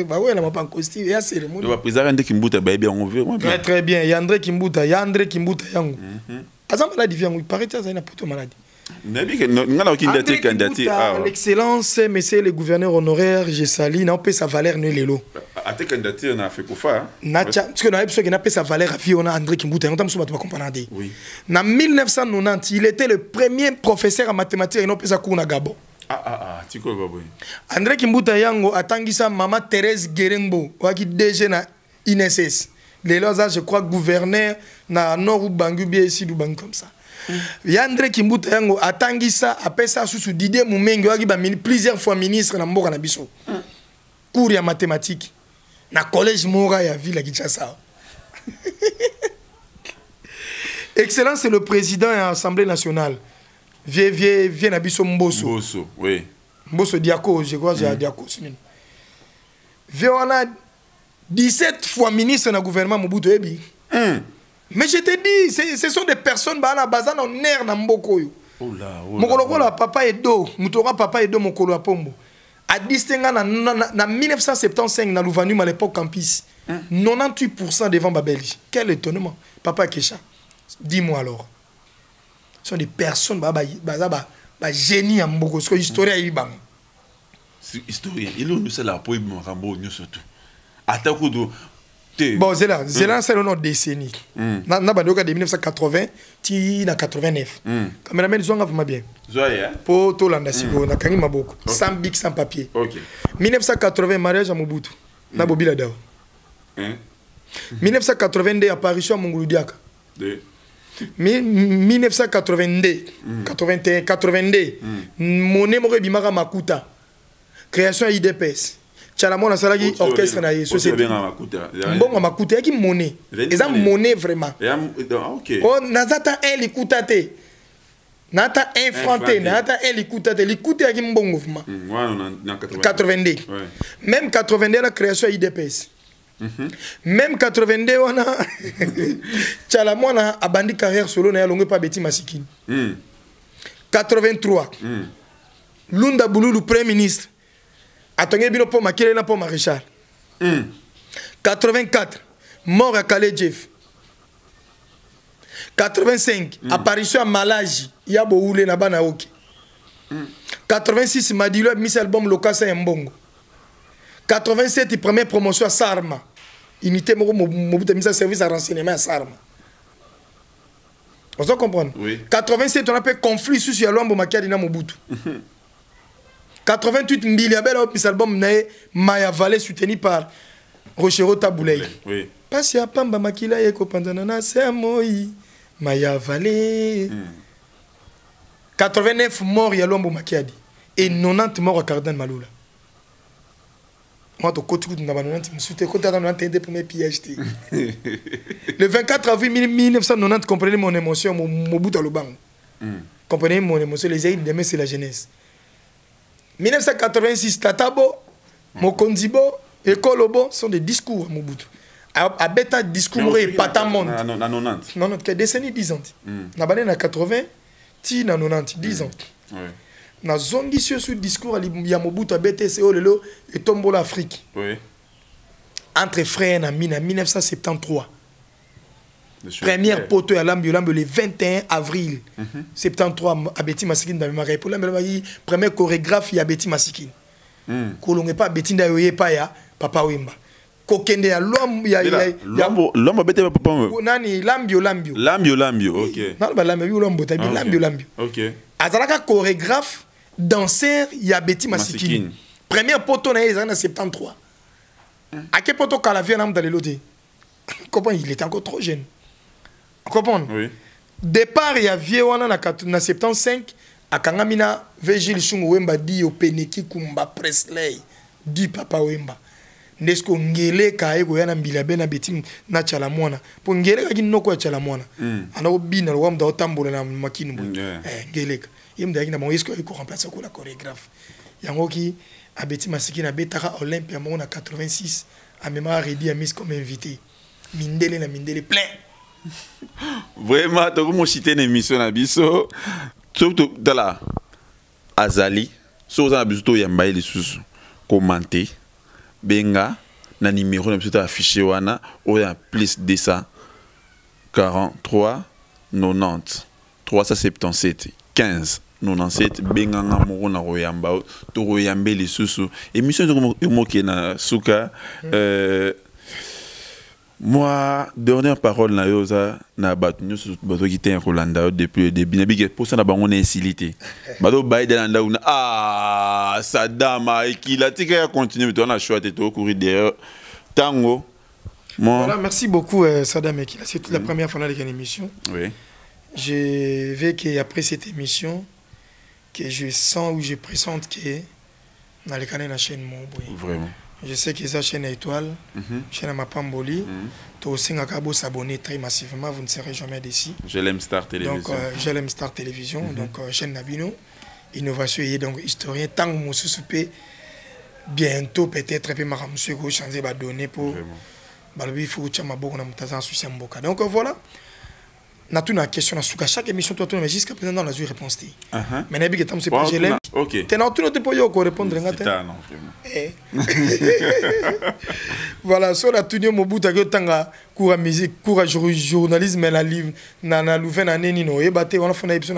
[SPEAKER 1] Bah ouais, il n'a pas en costume, il y a cérémonie.
[SPEAKER 2] Le président André Kimbuta, bah bien on veut.
[SPEAKER 1] Très bien, il y a André Kimbuta, yango. Azam maladie vient, il paraît que ça une plutôt maladie. L'excellence, monsieur le gouverneur honoraire, j'ai sali, n'a pas sa valeur ne l'élo.
[SPEAKER 2] À tes candidatures, on a fait quoi?
[SPEAKER 1] Parce que n'a pas sa valeur à vie, on a André Kimbuta, on a pas comprendre. Oui. En 1990, il était le premier professeur en mathématiques et non pas sa cour na Gabon.
[SPEAKER 2] Tu connais pas.
[SPEAKER 1] André Kimbuta yango atangisa maman Thérèse Guérengo, qui DG na INSS. Les là, je crois gouverneur na Nord ou Bangu bien ici du Bangu comme ça. André Kimbuta yango atangisa apesa sous Didier Moumengo qui plusieurs fois ministre na mboka na biso. Cours ya mathématiques na collège Mora ya ville qui Kinshasa. Excellence, c'est le président de l'Assemblée nationale. Viens à Bisso Mbosso.
[SPEAKER 2] Mbosso, oui.
[SPEAKER 1] Mbosso Diako, je crois que j'ai Diako. On a 17 fois ministre dans le gouvernement Mobutu Ebi. Mais je te dis, ce sont des personnes qui ont basé dans l'air dans Mboko. Mon papa Edo, Moutora papa Edo, mon colo à Pombo. A distingué en 1975 dans l'Ouvanum à l'époque campus. 98% devant Babelgi. Quel étonnement. Papa Kesha. Dis-moi alors. Ce sont des personnes qui génie en Mboko. Parce que l'histoire est bang.
[SPEAKER 2] Historien, il nous c'est la poésie Rambo surtout.
[SPEAKER 1] Bon, c'est là, c'est le nom de décennie. Na bandoka de 1980 ti na 89. Cameraman zonga vraiment bien.
[SPEAKER 2] Zoya.
[SPEAKER 1] Po to landa siko na kangi maboko. Sans bic sans papier. OK. 1980 mariage à Mobutu. Na Bobila Dawa. 1982 apparition à Mongulu Diaka. 1982 81 82 Moné More Bimara Makuta. Création IDPS. Chalamon a salagi orchestre na société. Mbongo Makuta yaki monnaie. Eza monnaie vraiment.
[SPEAKER 2] OK.
[SPEAKER 1] Oh nazata un likutate. Nata infranté, nata un likutate. Likute yaki mbongo vraiment. 82. Même 82 la création IDPS. Même 82 on a Chalamon a abandi carrière solo na longue pas Betty Masikini. 83. Lunda Boulou premier ministre. Attendez bien pour Makile na pour Maréchal. 84 mort à Calais Jeff. 85 apparition à Malaji Yabo Oule na Banaoki. 86 Madilo mis album Lokasa Mbongo. 87 première promotion à Sarma. Unité Mobutu mis service à renseignement à Sarma. On se comprend? Oui. 87 on appelle conflit sur Yalombo Makiadi na Mobutu. 88 Mbiliabel a mis album nae Maya Valley soutenu par Rochero Taboulay. Oui. Parce à Pamba Makila Eko Pandanana c'est moi Maya Valley. 89 morts ya Luambo Makiadi et 90 morts à Cardin Maloula. Moi, le 24 avril 1990, comprenez mon émotion, mon bout à l'obang. Comprenez mon émotion, les aïdes demain, c'est la jeunesse. 1986, Tatabo, Mokonzibo et Kolobo sont des discours à Mobutu. À bêta discours et patin monde. Non, quelle décennie 10 ans. Na balé na 80, ti na 90, 10 ans. Na zongi sur ce discours ya Mobutu à BTC Olelo et Tombo l'Afrique. Oui. Entre frères en 1973. Première poteau à l'ambio le 21 avril 73 à Betty Masikine dans le marais. Pour la première chorégraphe ya Betty Masikine. Kolonge pas Betty Ndayoye pa ya Papa Wemba. Kokende ya
[SPEAKER 2] l'homme bete papa
[SPEAKER 1] nani lambio
[SPEAKER 2] OK.
[SPEAKER 1] Non ba lambio lombo tabi lambio.
[SPEAKER 2] OK.
[SPEAKER 1] Azalaka chorégraphe danseur ya Betty Masikine. Première poteau na en 73. À quel poteau Calavia nam dans les lotés. Comment il était encore trop jeune. Comprendre? Oui. Départ il y a vieux wana na 75 à Kangamina Virgile Shungu Wemba di au Peneki Kumba Presley di Papa Wemba. Nesko ngele kae go yana mbila bena Betty na chalamwana. Po ngele ka kinoko ya chalamwana. Ana obina lo wamda otambola na makini bo. Ngele. Yemda kina mo esko ko remplacer ko la chorégraphe. Yango ki a Betty Masikine na betaka Olympia mo na 86 a mémoire Redi a mis comme invité. Mindele na mindele plein.
[SPEAKER 2] Vraiment, tu as cité une émission à Bisso. Surtout dans la Azali, sur un biso yambaye les sous commenter. Benga, na numéro na affiché wana, ou en plus de ça 43 90 377 15 97 benga nga moko na royamba to royambe les sous émission de mo ki na suka moi dernière parole na yoza na batu nyusu bato ki ten Rolanda depuis le début na bige pour ça na bango na insilité bato baide na ndauna Sadama et qui la tika continuer mais on a choisi de courir derrière tango.
[SPEAKER 1] Voilà, merci beaucoup Sadam Ekila, c'est la première fois dans l'émission. Oui. Je vais qu'après cette émission que je sens ou je pressente que dans les canaux de la chaîne
[SPEAKER 2] Vraiment.
[SPEAKER 1] Je sais que la chaîne étoile, chaîne Mapamboli, tu aussi s'abonner très massivement, vous ne serez jamais déçus.
[SPEAKER 2] Je l'aime Star Télévision.
[SPEAKER 1] Donc je l'aime Star Télévision, donc chaîne Nabino, innovation et donc historien tant que mon soupé bientôt peut-être peu maram monsieur go changer ba donner pour balbi faut chama boko na mutaza souci mboka. Donc voilà. Na tout na question na suka chaque émission toi mais jusqu'à présent on a eu réponse ti. Mais nabi que tam c'est pas je l'aime.
[SPEAKER 2] OK.
[SPEAKER 1] T'es na tout notre pour yo répondre ngata.
[SPEAKER 2] Non vraiment.
[SPEAKER 1] Voilà, sur la tenue Mobutu que tanga cours musique, cours journalisme la livre na nouvelle année nino et baté on a fait une émission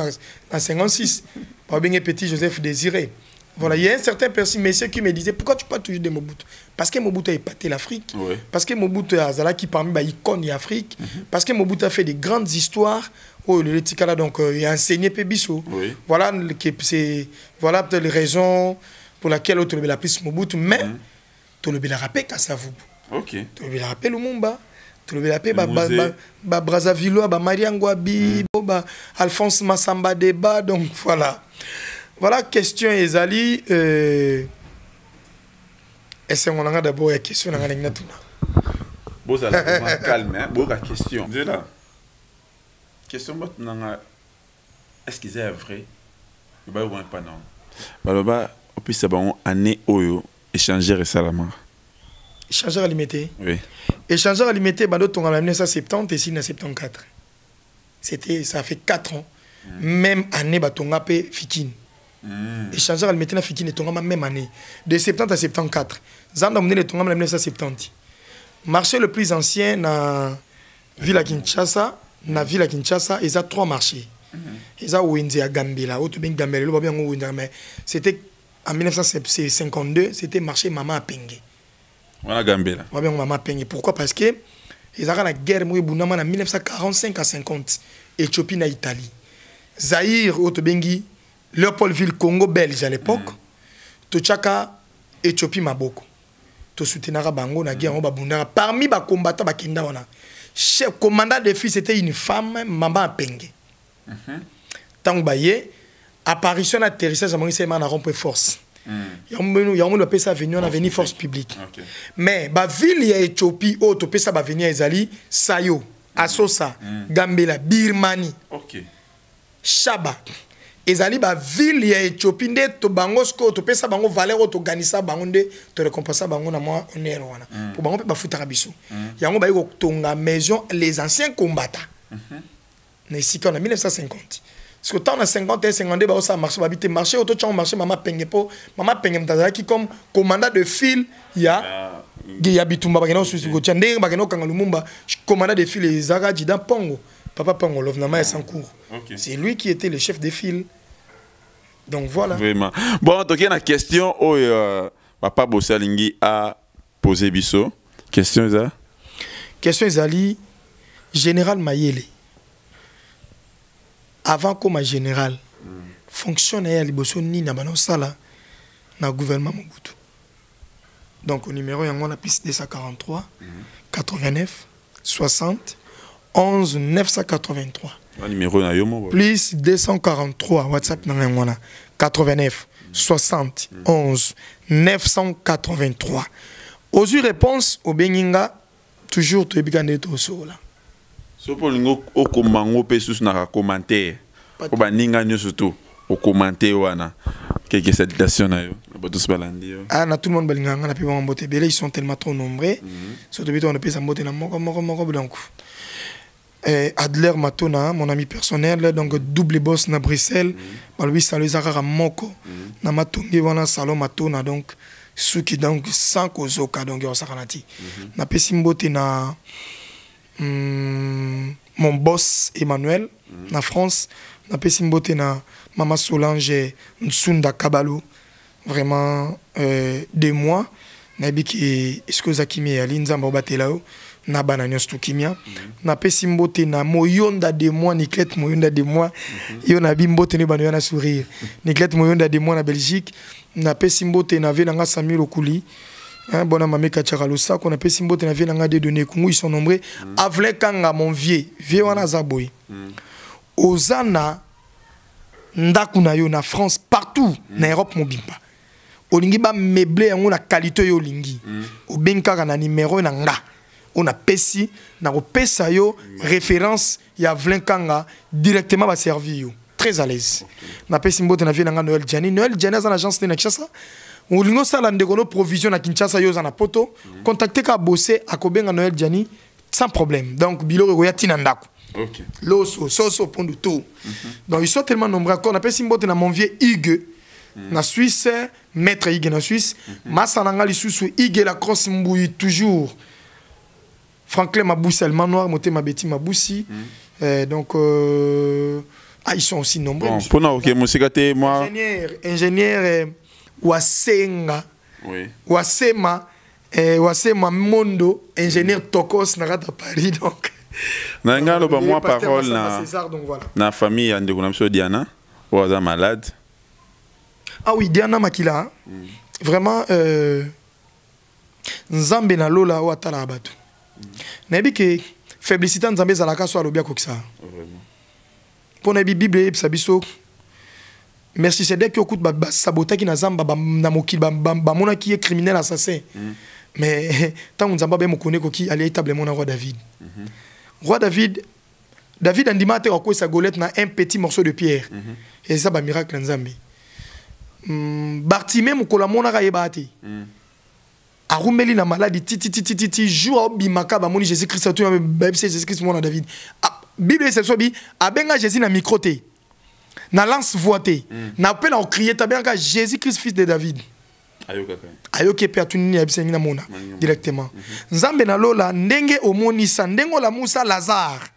[SPEAKER 1] en 56. Pas bien petit Joseph Désiré. Voilà, il y a un certain monsieur qui me disait pourquoi tu parles toujours de Mobutu? Parce que Mobutu a épaté l'Afrique, parce que Mobutu a qui parmi les icônes d'Afrique, parce que Mobutu a fait des grandes histoires. Oh, le Tikala donc il a enseigné Pébisso. Voilà, c'est voilà les raisons pour laquelle on a plus Mobutu, mais tu le rappelé qu'à ça vous.
[SPEAKER 2] OK.
[SPEAKER 1] Tu le rappelé Lumumba. Tu le rappelé Brazzaville, Mariangwabi, Alphonse Massamba Deba, donc voilà. Voilà, question Ezali. Est-ce qu'on a d'abord une question?
[SPEAKER 2] Bon, ça va calme, hein? Bon, la question. Déjà, question maintenant, est-ce que c'est vrai? Je ne sais pas, non. Bah, on peut savoir année Oyo, échanger récemment.
[SPEAKER 1] Échangeur limité?
[SPEAKER 2] Oui.
[SPEAKER 1] Échangeur limité, bah, on a 1970 et ici, en 74. Ça fait 4 ans. Même année, bah, on a fait Fikine. Échangeur alimentaire na Fikine est même année de 70 à 74. Zanda Mouné est en 1970. Marché le plus ancien na ville à Kinshasa, ils ont 3 marchés. Ils ont Wendy à Gambela, c'était en 1952, c'était marché Mama à Pengue.
[SPEAKER 2] Voilà Gambela.
[SPEAKER 1] Mama Pengue. Pourquoi? Parce que ils ont la guerre en 1945 à 50. Éthiopie na Italie. Zaïre Otobengi Léopoldville, Congo belge à l'époque, Tochaka, Éthiopie, Maboko. To soutenara bango na guerre babundara. Parmi les combattants bakenda wana, chef commandant de fils c'était une femme, Mama Pengue. Tant baye, apparition d'atterrissage à Maurice Emmanuel rond-point force. Il y a un peu ça venu, on a venu force publique. Mais la ville ya Éthiopie, oh, tu peux ça venir Ezali, Sayo, Asosa, Gambela, Birmanie, Shaba. Ezali ba ville ya Éthiopie nde to bangosko to pesa bango valeur to ganisa bango nde to récompenser bango na moi honneur wana pour bango pe ba futaka biso yango ba yiko tonga maison les anciens combattants na ici en 1950 parce que tant na 50 et 52 ba ça marché ba bité marché auto tchon marché mama penge mtazala qui comme commandant de file ya ya bitumba ba kena susu ko tchande ba kena kanga lumumba commandant de file ezaka jida pongo Papa Pangolov Nama Sankour. C'est lui qui était le chef de file. Donc voilà.
[SPEAKER 2] Vraiment. Bon, donc il y a une question où Papa Bossalingi a posé Bisso. Question ça?
[SPEAKER 1] Question Zali, Général Mayele. Avant comme général, fonctionnait à Liboso ni na Sala na gouvernement Mobutu. Donc au numéro, il y a la piste 243, 89, 60. 11 983.
[SPEAKER 2] Numéro
[SPEAKER 1] plus 243 WhatsApp 89 60 11 983. Aux réponses au Beninga toujours tu es bien de sola.
[SPEAKER 2] So pour lingo au komango pe sous na commentaire. Au baninga nyo surtout au commentaire wana. Quelques salutations na yo. Tous balandi yo. Ah
[SPEAKER 1] na tout le monde balinga na pe ba mbote belé ils sont tellement trop nombreux. Surtout on peut s'emboter na moko donc. Adler Matona, mon ami personnel, donc double boss na Bruxelles, lui salut Zara Moko, na matongi wana salon Matona, donc ceux qui donc sans kozoka donc on s'arranati. Na pesimbote na mon boss Emmanuel na France, na pesimbote na Mama Solange Nsunda Kabalo, vraiment 2 mois, na biki excuse kimi ali nzamba obatela na bananyos to kimia na pesimbote na moyonda de moi Niclette moyonda de moi yo na bimbote ne bano na sourire Niclette moyonda de moi na Belgique na pesimbote na ve nga Samuel Okuli bona mameka tchakalosa ko na pesimbote na ve nga de données kungu ils sont nombreux avle kanga mon vieux wana zaboy ozana ndaku na yo na France partout na Europe mobimba olingi ba meubler yango na qualité yo lingi obenka na numéro na nga on a pesi na pesa yo référence ya Vlenkanga directement va servir yo très à l'aise na pesi mbote na vie na Noël Gianni za l'agence de Kinshasa on lingo sala ndeko provision na Kinshasa yo za na poto contacter ka bosser à Kobenga Noël Gianni sans problème donc biloko ko ya tina ndako OK loso soso pondo tout donc ils sont tellement nombreux qu'on a pesi mbote na mon vieux Hugues na Suisse maître Hugues na Suisse masananga lisusu Hugues la crosse mbouyi toujours Franklin Maboussi, Allemand Noir, Moté Mabeti Maboussi. Donc, ils sont aussi nombreux.
[SPEAKER 2] Bon, pour nous, okay, moi.
[SPEAKER 1] Ingénieur Wasenga. Oui. Wasema Mondo, ingénieur Tokos, Narata Paris. Donc,
[SPEAKER 2] Nanga, moi, parole na famille de Diana, ou malade.
[SPEAKER 1] Ah oui, Diana Makila. Vraiment, Nzambe na Lola ou Atala Abatu. Nabi que faiblesse nzambe zalaka so alobia kokisa pour nabi bible sabiso merci c'est dès que okut ba sabota ki na zamba na mokili ba mona qui est criminel assassin mais tant nzamba be mokone ko ki ali établement na roi David roi David andima te ko sa golette na un petit morceau de pierre et ça ba miracle nzambe Bartimée mokola mona ka yebati Arumeli na maladie titi jour bimaka ba moni Jésus Christ to Jésus Christ mona David Bible c'est sobi abenga Jésus na microté na lance voité na appel en crier tabenga Jésus Christ fils de David ayoke pe atunini abisengi na mona directement nzambe na lola ndenge omonisa ndengo la Musa Lazare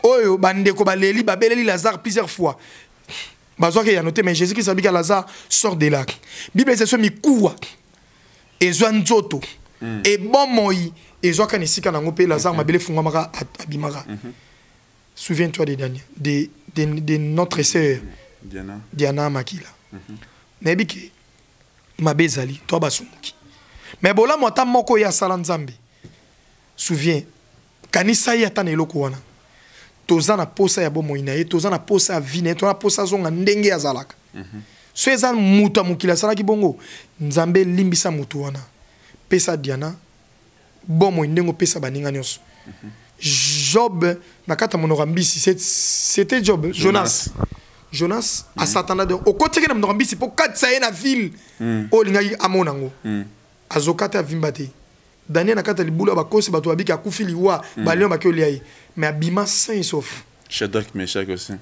[SPEAKER 1] oyo bandeko baleli babeleli Lazare plusieurs fois bazoka ya noté mais Jésus Christ abika Lazare sort de là Bible c'est sobi kuwa Ezwa nzoto et bon moi ezwa kanisika na ngope Lazare mabele fungama abimaka souviens-toi de notre sœur Diana Makila nebiki mabezali toi basumuki mais bola mota moko ya sala nzambe souviens kanisa ya tana eloko wana toza na posa ya bomoi na ye toza na posa ya vine toza na posa zonga ndenge azalaka so eza mutu ya mokili asalaki bongo nzambe elimbisa mutu wana pesa diana bomoi ndenge opesa baninga nyonso Job na kata monoko mbisi c'était Job Jonas asatana de okoteke na monoko mbisi po katisa ye na ville o lingaki amonango azokata vimba te Daniel na kata libula bakosi bato babiki akufi liwa balion baki olia ye mais abima sain et sauf
[SPEAKER 2] Shadrach Meshach aussi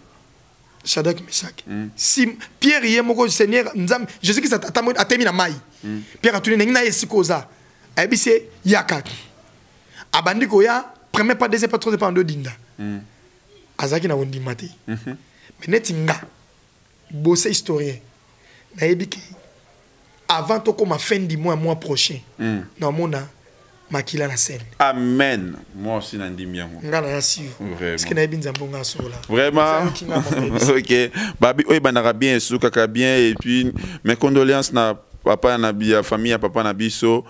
[SPEAKER 1] Shadrach Meshach si Pierre ye moko Seigneur nzam je sais que ça atemi na mai Pierre atuni nengina yesikoza abise yaka abandi ko ya premier pas deuxième pas troisième pas ndo dinda azaki na wondi mate mais netinga bosse historien na yebiki avant to comme fin du mois prochain na mona makila na scène
[SPEAKER 2] amen moi aussi nandi miango
[SPEAKER 1] ngana ya siyo parce que na binza mbonga sola
[SPEAKER 2] vraiment OK babi oy banara bien soukaka bien et puis mes condoléances na papa na famille papa na biso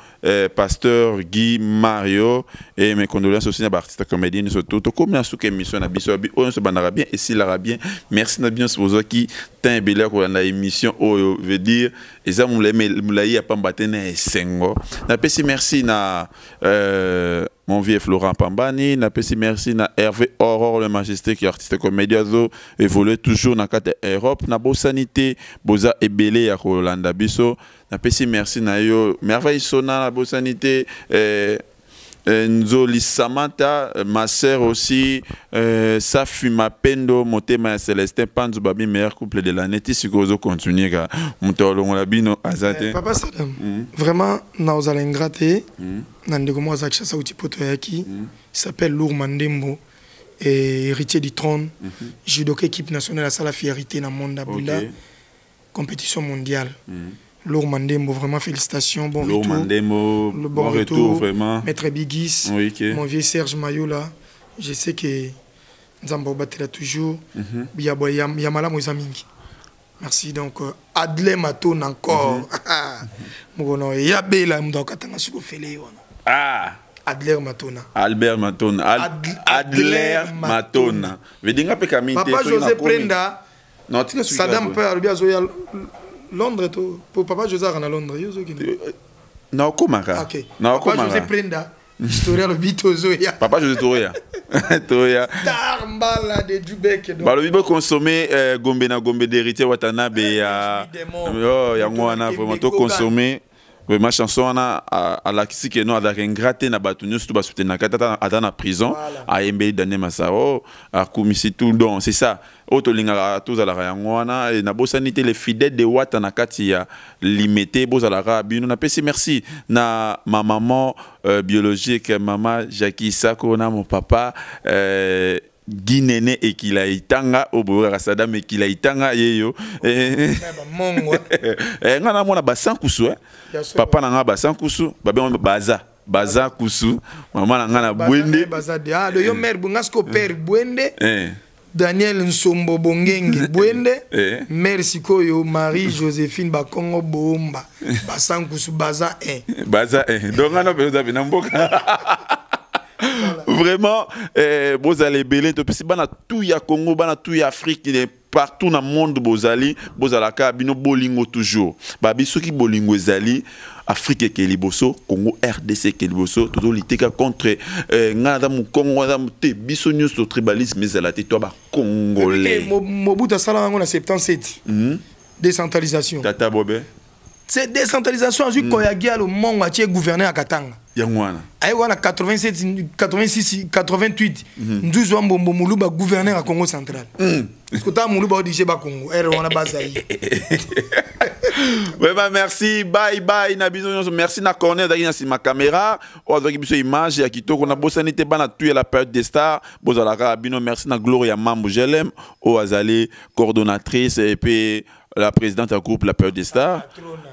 [SPEAKER 2] pasteur Guy Mario et mes condoléances aussi na artiste comédien surtout to comme na souke émission na biso bi on se banara bien et si la bien merci na bien sposo qui tin belé ko na émission o veut dire eza moulayi ya pambate na esengo na pesi merci na mon vieux Florent Pambani na pesi merci na Hervé Aurore le majesté qui artiste comédien zo évolue toujours na carte Europe na bo sanité boza ebele ya Kolanda biso na pesi merci na yo merveille sona na bo sanité Nzoli Samantha, ma sœur aussi, Safi Mapendo, Motema Célestin, Panzu Babi, meilleur couple de l'année. Si vous continuez,
[SPEAKER 1] Papa Sadam, vraiment, nous allons ingrater. Nous il s'appelle Lour Mandembo, héritier du trône, judoka équipe nationale à la fierté dans le monde d'Abunda, compétition mondiale. Lour Mandembo, vraiment félicitations, bon
[SPEAKER 2] Lour
[SPEAKER 1] retour.
[SPEAKER 2] Mandembo, bon retour, vraiment.
[SPEAKER 1] Maître Bigis, mon vieux Serge Mayola, je sais que Nzambo battra toujours. Yamala Mozamingi. Merci donc Adler Maton encore. Mogono Yabela Mdokatanga suko fele wana.
[SPEAKER 2] Ah
[SPEAKER 1] Adler Matona.
[SPEAKER 2] Albert Matona. Adler Matona. Vedinga pe kamite.
[SPEAKER 1] Papa José Prenda.
[SPEAKER 2] Non, tu
[SPEAKER 1] Saddam peut arriver à Zoya Londres pour Papa José à Londres.
[SPEAKER 2] Non, comment ça?
[SPEAKER 1] OK. Papa José Prenda. Historia le bito Zoya.
[SPEAKER 2] Papa José Toya. Toya.
[SPEAKER 1] Tarbala de Dubek.
[SPEAKER 2] Bah le bibo consommer gombe na gombe d'héritier Watanabe ya. Oh, ya ngwana vraiment to consommer. Ma chanson à la kisi que nous a ingraté na batunius tout bas soutenir kata à prison à embe donner masao à kumisi tout don c'est ça auto linga tous à la yangwana et na bosanité les fidèles de Watana katia limité bos à la rabino na pesi merci na ma maman biologique maman Jackie Sako na mon papa Guinéné et qu'il a itanga au bourg Saddam et qu'il a itanga yeyo ngana mona basan kusu papa nanga basan kusu babe baza kusu maman nanga na bwende
[SPEAKER 1] baza de yo mère bungasko père bwende Daniel Nsombo Bongenge bwende mère sikoyo Marie Joséphine Bakongo Bomba basan kusu baza
[SPEAKER 2] donc ngana bezo bina mboka. Vraiment, vous allez belé, si bana tout ya Congo, bana tout ya Afrique, partout dans le monde, vous allez la cabine bolingo toujours. Babi ceux qui bolingo zali, Afrique qui est liboso, Congo RDC qui est liboso, tout lutter contre ngada mu Congo ngada mu te bisonyo sur tribalisme mais la te toi congolais.
[SPEAKER 1] Mobutu sala ngona 77. Décentralisation.
[SPEAKER 2] Tata Bobé.
[SPEAKER 1] C'est décentralisation à Koyagia le monde atié gouverneur à Katanga.
[SPEAKER 2] Yangwana.
[SPEAKER 1] Aïwana 87 86 88 12 ans bombo muluba gouverneur à Congo central. Parce que ta muluba odije ba Congo. On a basaï.
[SPEAKER 2] Vraiment merci. Bye bye na biso merci na corner d'ailleurs sur ma caméra. On a biso image ya kitoko na bosanité bana tuer la période des stars. Bozala rabino merci na Gloria Mambo Jelem o azali coordonnatrice et puis la présidente du groupe La Période des Stars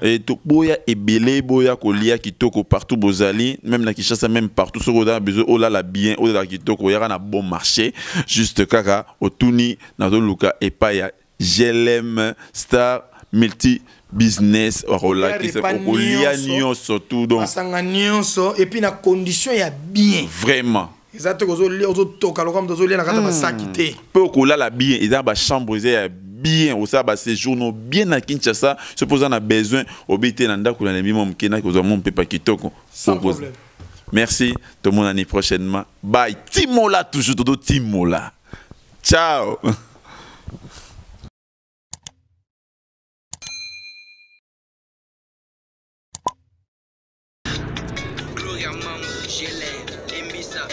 [SPEAKER 2] et tout boya et belé boya kolia kitoko partout bozali même na Kinshasa même partout sur oda besoin oh là la bien oh là kitoko yara na bon marché juste kaka otuni na luka et pa ya GLM Star multi business ola qui c'est olia nyonso tout donc
[SPEAKER 1] asanga nyonso et puis na condition ya bien
[SPEAKER 2] vraiment
[SPEAKER 1] Exactement, aux toka comme dans les nakata basakité.
[SPEAKER 2] Peu ko la bien, ils ont ba chambre bien, au ça ba séjour bien à Kinshasa, se posant a besoin obité nanda ko na minimum kena ko zo mon pepa kitoko.
[SPEAKER 1] Sans problème.
[SPEAKER 2] Merci, tout le monde l'année prochainement. Bye, Timola toujours todo Timola. Ciao.
[SPEAKER 3] Gloria Mambo, je l'aime, Mbisa,